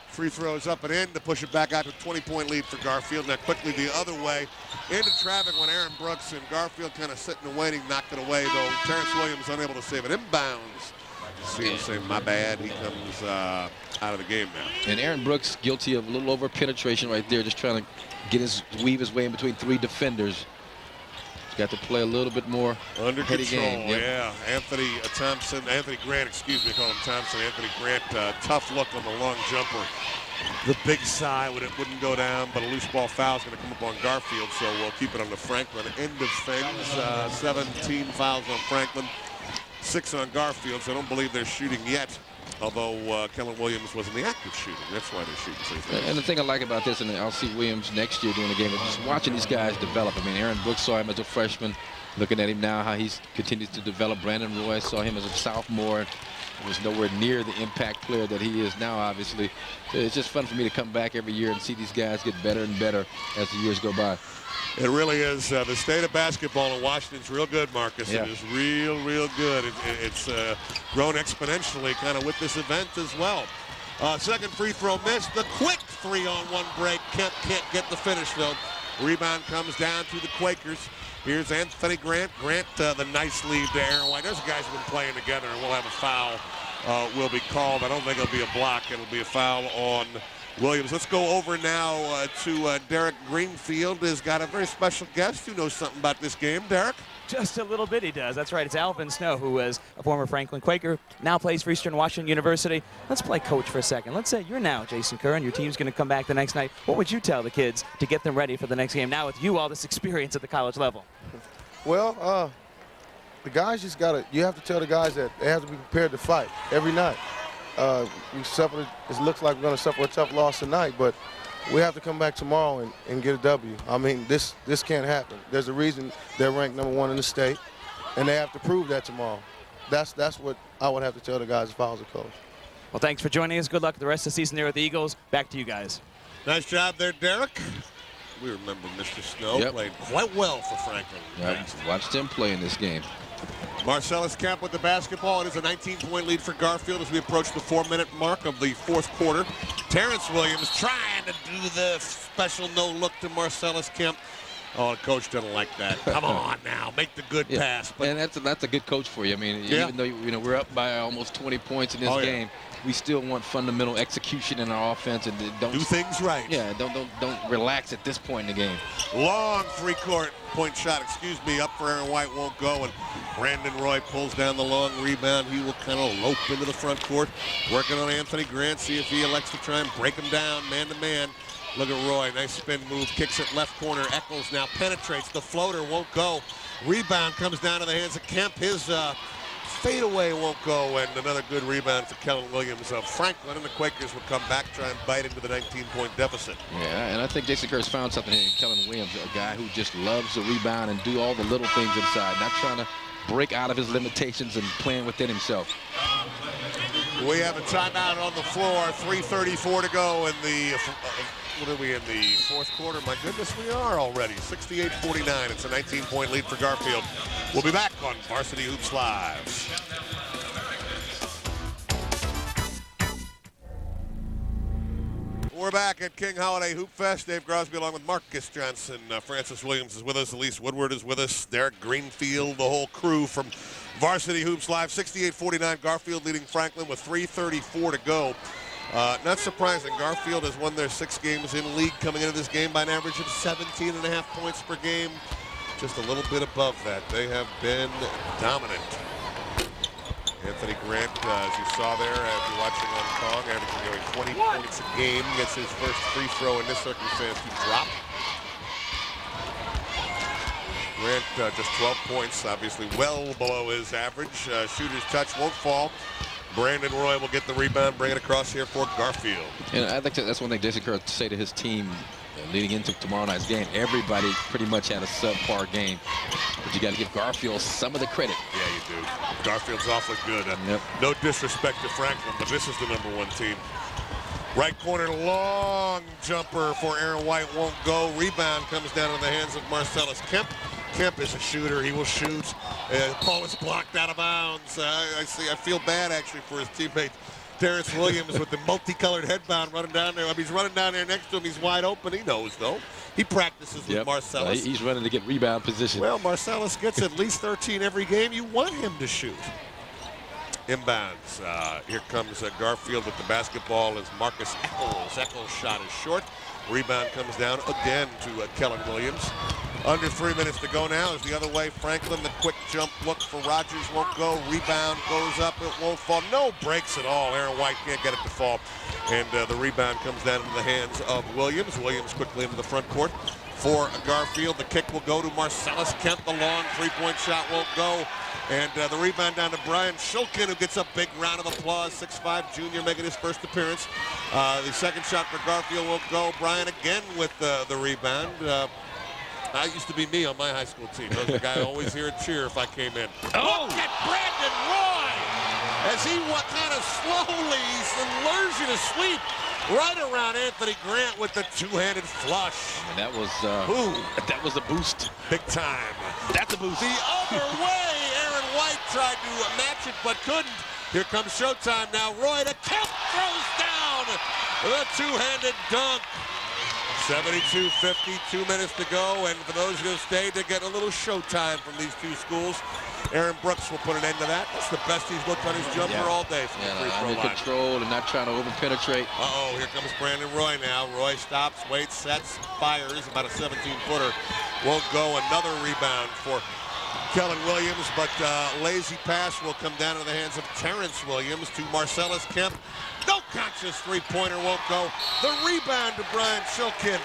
Free throws up and in to push it back out to a 20-point lead for Garfield. Now quickly the other way into traffic when Aaron Brooks and Garfield kind of sitting and waiting, knocked it away though. Terrence Williams unable to save it. Inbounds. See him say, my bad. He comes out of the game now. And Aaron Brooks guilty of a little over penetration right there, just trying to weave his way in between 3 defenders. He's got to play a little bit more under control. Game. Yep. Yeah. Anthony Grant, excuse me, call him Thompson. Anthony Grant, tough look on the long jumper. The big side when it wouldn't go down, but a loose ball foul is going to come up on Garfield, so we'll keep it on the Franklin end of things. 17 fouls on Franklin, 6 on Garfield, so I don't believe they're shooting yet. Although Kellen Williams wasn't the active shooter. That's why they're shooting 3 threes. And the thing I like about this, and I'll see Williams next year doing the game, is just watching these guys develop. I mean, Aaron Brooks saw him as a freshman. Looking at him now, how he's continues to develop. Brandon Roy saw him as a sophomore. He was nowhere near the impact player that he is now, obviously. So it's just fun for me to come back every year and see these guys get better and better as the years go by. It really is. The state of basketball in Washington's real good, Marcus. Yeah. It is real good. It's grown exponentially kind of with this event as well. Second free throw missed. The quick 3-on-1 break. Kemp can't get the finish, though. Rebound comes down to the Quakers. Here's Anthony Grant. Grant, the nice lead to Aaron White. Those guys have been playing together, and we'll have a foul will be called. I don't think it'll be a block. It'll be a foul on Williams. Let's go over now to Derek Greenfield. Has got a very special guest who knows something about this game. Derek? Just a little bit he does. That's right. It's Alvin Snow, who was a former Franklin Quaker, now plays for Eastern Washington University. Let's play coach for a second. Let's say you're now Jason Kerr and your team's going to come back the next night. What would you tell the kids to get them ready for the next game now with you all this experience at the college level? Well, the guys just you have to tell the guys that they have to be prepared to fight every night. It looks like we're going to suffer a tough loss tonight, but we have to come back tomorrow and get a W. I mean, this can't happen. There's a reason they're ranked #1 in the state, and they have to prove that tomorrow. That's what I would have to tell the guys if I was a coach. Well, thanks for joining us. Good luck the rest of the season there with the Eagles. Back to you guys. Nice job there, Derek. We remember Mr. Snow played quite well for Franklin. Yep. Watched him play in this game. Marcellus Kemp with the basketball. It is a 19-point lead for Garfield as we approach the 4-minute mark of the 4th quarter. Terrence Williams trying to do the special no-look to Marcellus Kemp. Oh, the coach doesn't like that. Come on now, make the good pass. But and that's a good coach for you. I mean, even though we're up by almost 20 points in this game, we still want fundamental execution in our offense and don't do things right. Yeah, don't relax at this point in the game. Long 3-court point shot, up for Aaron White, won't go, and Brandon Roy pulls down the long rebound. He will kind of lope into the front court, working on Anthony Grant, see if he elects to try and break him down man-to-man. Look at Roy, nice spin move, kicks it left corner. Eccles now penetrates, the floater won't go. Rebound comes down to the hands of Kemp. His fadeaway won't go, and another good rebound for Kellen Williams of Franklin, and the Quakers will come back, try and bite into the 19-point deficit. Yeah, and I think Jason Kerr's found something here in Kellen Williams, a guy who just loves to rebound and do all the little things inside, not trying to break out of his limitations and playing within himself. We have a timeout on the floor, 3:34 to go in the what are we in the 4th quarter? My goodness, we are already. 68-49. It's a 19-point lead for Garfield. We'll be back on Varsity Hoops Live. We're back at King Holiday Hoop Fest. Dave Crosby along with Marcus Johnson. Francis Williams is with us. Elise Woodward is with us. Derek Greenfield, the whole crew from Varsity Hoops Live. 68-49. Garfield leading Franklin with 3:34 to go. Not surprising, Garfield has won their 6 games in league coming into this game by an average of 17.5 points per game. Just a little bit above that. They have been dominant. Anthony Grant, as you saw there, if you're watching on Kong, averaging nearly 20 points a game. Gets his first free throw in this circumstance to drop. Grant just 12 points, obviously well below his average. Shooter's touch won't fall. Brandon Roy will get the rebound, bring it across here for Garfield. And I think that's one thing Jason Kerr say to his team leading into tomorrow night's game. Everybody pretty much had a subpar game, but you got to give Garfield some of the credit. Yeah, you do. Garfield's awfully good. No disrespect to Franklin, but this is the #1 team. Right corner, long jumper for Aaron White, won't go. Rebound comes down in the hands of Marcellus. Kemp is a shooter. He will shoot. Ball is blocked out of bounds. I feel bad actually for his teammate Terrence Williams with the multicolored headband running down there. I mean, he's running down there next to him. He's wide open. He knows though. He practices with Marcellus. He's running to get rebound position. Well, Marcellus gets at least 13 every game. You want him to shoot. Inbounds. Here comes Garfield with the basketball as Marcus Eccles. Eccles' shot is short. Rebound comes down again to Kellen Williams. Under 3 minutes to go now is the other way. Franklin, the quick jump look for Rogers won't go. Rebound goes up, it won't fall. No breaks at all. Aaron White can't get it to fall. And the rebound comes down into the hands of Williams. Williams quickly into the front court for Garfield. The kick will go to Marcellus. Kemp, the long three-point shot won't go. And the rebound down to Brian Shulkin, who gets a big round of applause. 6'5" junior making his first appearance. The second shot for Garfield won't go. Brian again with the rebound. That used to be me on my high school team. I was the guy always here to cheer if I came in. Look at Brandon Roy as he kind of slowly lures you to sleep right around Anthony Grant with the two-handed flush. And that was a boost. Big time. That's a boost. The other way, Aaron White tried to match it but couldn't. Here comes showtime now. Roy to Kemp, throws down the two-handed dunk. 72-50, 2 minutes to go, and for those who have stayed, they're getting a little showtime from these two schools. Aaron Brooks will put an end to that. That's the best he's looked on his jumper all day from the free throw line. Control and not trying to over-penetrate. Here comes Brandon Roy now. Roy stops, waits, sets, fires, about a 17-footer. Won't go. Another rebound for Kellen Williams, but lazy pass will come down to the hands of Terrence Williams to Marcellus Kemp. No conscious three-pointer won't go. The rebound to Brian Shulkin,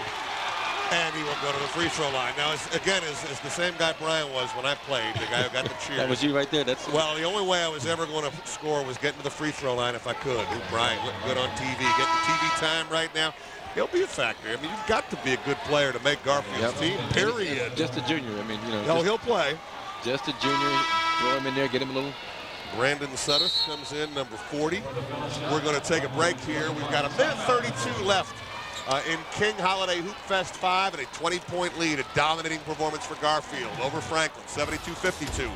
and he will go to the free throw line. Now, is the same guy Brian was when I played, the guy who got the cheers. That was you right there. Well, the only way I was ever going to score was getting to the free throw line if I could. Brian looked good on TV, getting TV time right now. He'll be a factor. I mean, you've got to be a good player to make Garfield's team, period. Just a junior. I mean, No, he'll play. Just a junior. Throw him in there, get him a little. Brandon Sutter comes in, number 40. We're going to take a break here. We've got a minute 32 left in King Holiday Hoopfest 5 and a 20-point lead. A dominating performance for Garfield over Franklin, 72-52.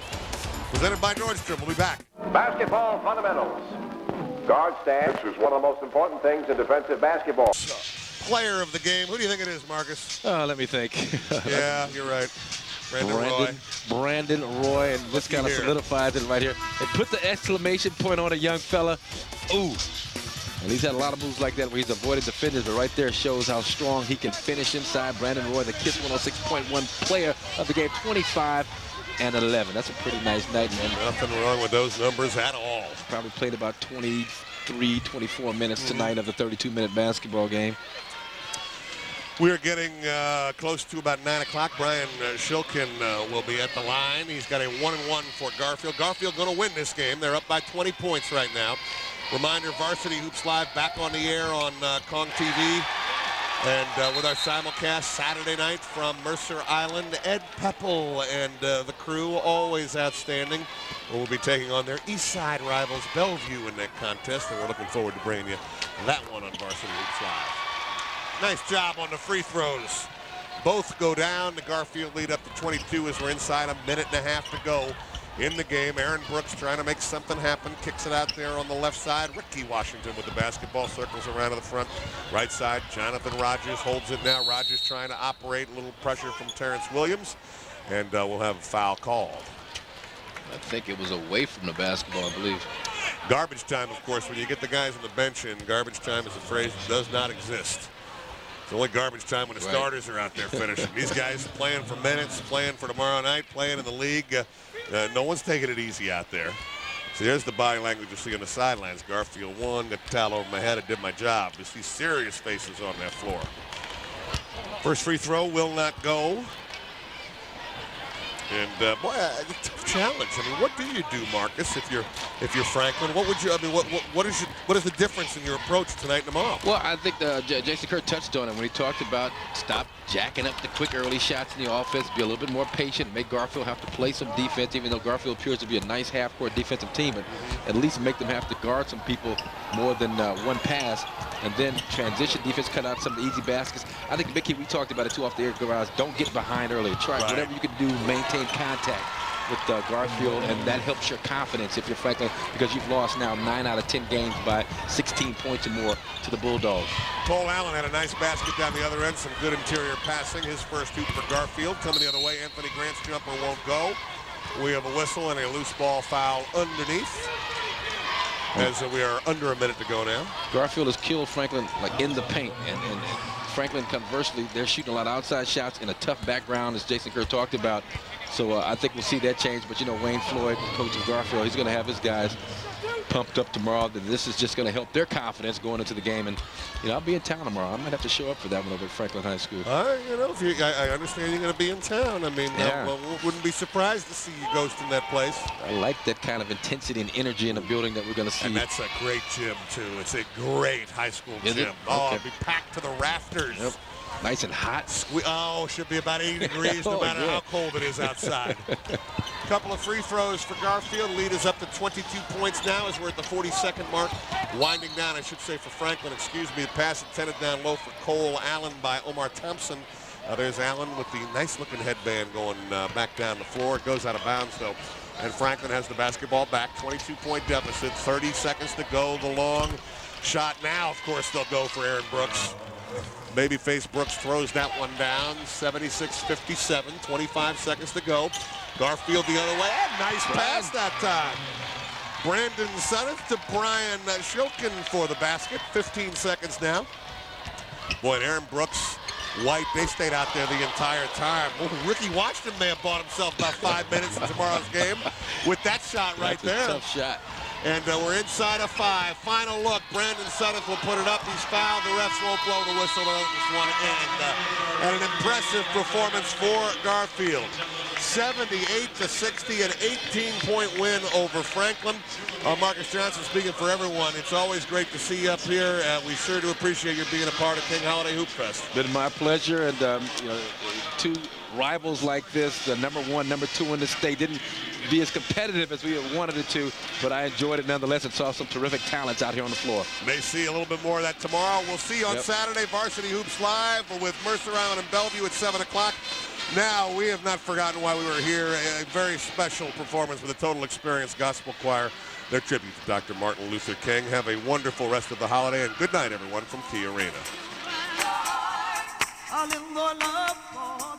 Presented by Nordstrom. We'll be back. Basketball fundamentals. Guard stance is one of the most important things in defensive basketball. Player of the game. Who do you think it is, Marcus? Let me think. Yeah, you're right. Brandon Roy, and this kind of solidifies it right here. And put the exclamation point on a young fella. Ooh. And he's had a lot of moves like that where he's avoided defenders, but right there shows how strong he can finish inside. Brandon Roy, the KISS 106.1 player of the game, 25 and 11. That's a pretty nice night, man. Nothing wrong with those numbers at all. Probably played about 23, 24 minutes tonight of the 32-minute basketball game. We're getting close to about 9 o'clock. Brian Shulkin will be at the line. He's got a 1-1 for Garfield. Garfield going to win this game. They're up by 20 points right now. Reminder, Varsity Hoops Live back on the air on Kong TV. And with our simulcast Saturday night from Mercer Island, Ed Peppel and the crew, always outstanding. We'll be taking on their East Side rivals, Bellevue, in that contest. And we're looking forward to bringing you that one on Varsity Hoops Live. Nice job on the free throws. Both go down. The Garfield lead up to 22 as we're inside a minute and a half to go in the game. Aaron Brooks trying to make something happen. Kicks it out there on the left side. Ricky Washington with the basketball. Circles around to the front. Right side, Jonathan Rogers holds it now. Rogers trying to operate. A little pressure from Terrence Williams. And we'll have a foul called. I think it was away from the basketball, I believe. Garbage time, of course. When you get the guys on the bench in, garbage time is a phrase that does not exist. It's only garbage time when the starters are out there finishing. These guys playing for minutes, playing for tomorrow night, playing in the league. No one's taking it easy out there. So there's the body language you see on the sidelines. Garfield won, got the towel over my head, I did my job. You see serious faces on that floor. First free throw will not go. And boy, a tough challenge. I mean, what do you do, Marcus, if you're Franklin? What would you? I mean, what is the difference in your approach tonight and tomorrow? Well, I think Jason Kerr touched on it when he talked about stop jacking up the quick early shots in the offense, be a little bit more patient, make Garfield have to play some defense, even though Garfield appears to be a nice half-court defensive team, but at least make them have to guard some people more than one pass, and then transition defense, cut out some of the easy baskets. I think the big key, we talked about it too off the air, guys, don't get behind early. Try whatever you can do, maintain contact with Garfield, and that helps your confidence if you're Franklin, because you've lost now 9 out of 10 games by 16 points or more to the Bulldogs. Cole Allen had a nice basket down the other end, some good interior passing. His first hoop for Garfield. Coming the other way, Anthony Grant's jumper won't go. We have a whistle and a loose ball foul underneath, as we are under a minute to go now. Garfield has killed Franklin like in the paint, and Franklin, conversely, they're shooting a lot of outside shots in a tough background, as Jason Kerr talked about. So I think we'll see that change. But, you know, Wayne Floyd, coach of Garfield, he's going to have his guys pumped up tomorrow. This is just going to help their confidence going into the game. And, you know, I'll be in town tomorrow. I might have to show up for that one over at Franklin High School. You know, I understand you're going to be in town. I mean, well, wouldn't be surprised to see you ghost in that place. I like that kind of intensity and energy in the building that we're going to see. And that's a great gym, too. It's a great high school gym. Oh, it'll be packed to the rafters. Yep. Nice and hot. Should be about 80 degrees no matter how cold it is outside. Couple of free throws for Garfield. Lead is up to 22 points now as we're at the 42nd mark. Winding down, I should say, for Franklin. Excuse me. The pass intended down low for Cole Allen by Omar Thompson. There's Allen with the nice-looking headband going back down the floor. It goes out of bounds, though. And Franklin has the basketball back. 22-point deficit. 30 seconds to go. The long shot now, of course, they'll go for Aaron Brooks. Babyface Brooks throws that one down. 76-57, 25 seconds to go. Garfield the other way. Nice pass that time. Brandon Sunneth to Brian Shilkin for the basket. 15 seconds now. Boy, and Aaron Brooks, White, they stayed out there the entire time. Well, Ricky Washington may have bought himself about 5 minutes in tomorrow's game with that shot right there. That's a tough shot. And we're inside of 5. Final look. Brandon Sunneth will put it up. He's fouled. The refs won't blow the whistle. They'll just want to end. And an impressive performance for Garfield. 78-60, an 18-point win over Franklin. Marcus Johnson speaking for everyone. It's always great to see you up here. We sure do appreciate you being a part of King Holiday Hoop Fest. Been my pleasure. And you know, two rivals like this, the number 1, number 2 in the state, didn't be as competitive as we wanted it to, but I enjoyed it nonetheless and saw some terrific talents out here on the floor. May see a little bit more of that tomorrow. We'll see you on Saturday, Varsity Hoops Live with Mercer Island and Bellevue at 7 o'clock. Now, we have not forgotten why we were here. A very special performance with the Total Experience Gospel Choir. Their tribute to Dr. Martin Luther King. Have a wonderful rest of the holiday, and good night, everyone, from Key Arena. A little more love, boy.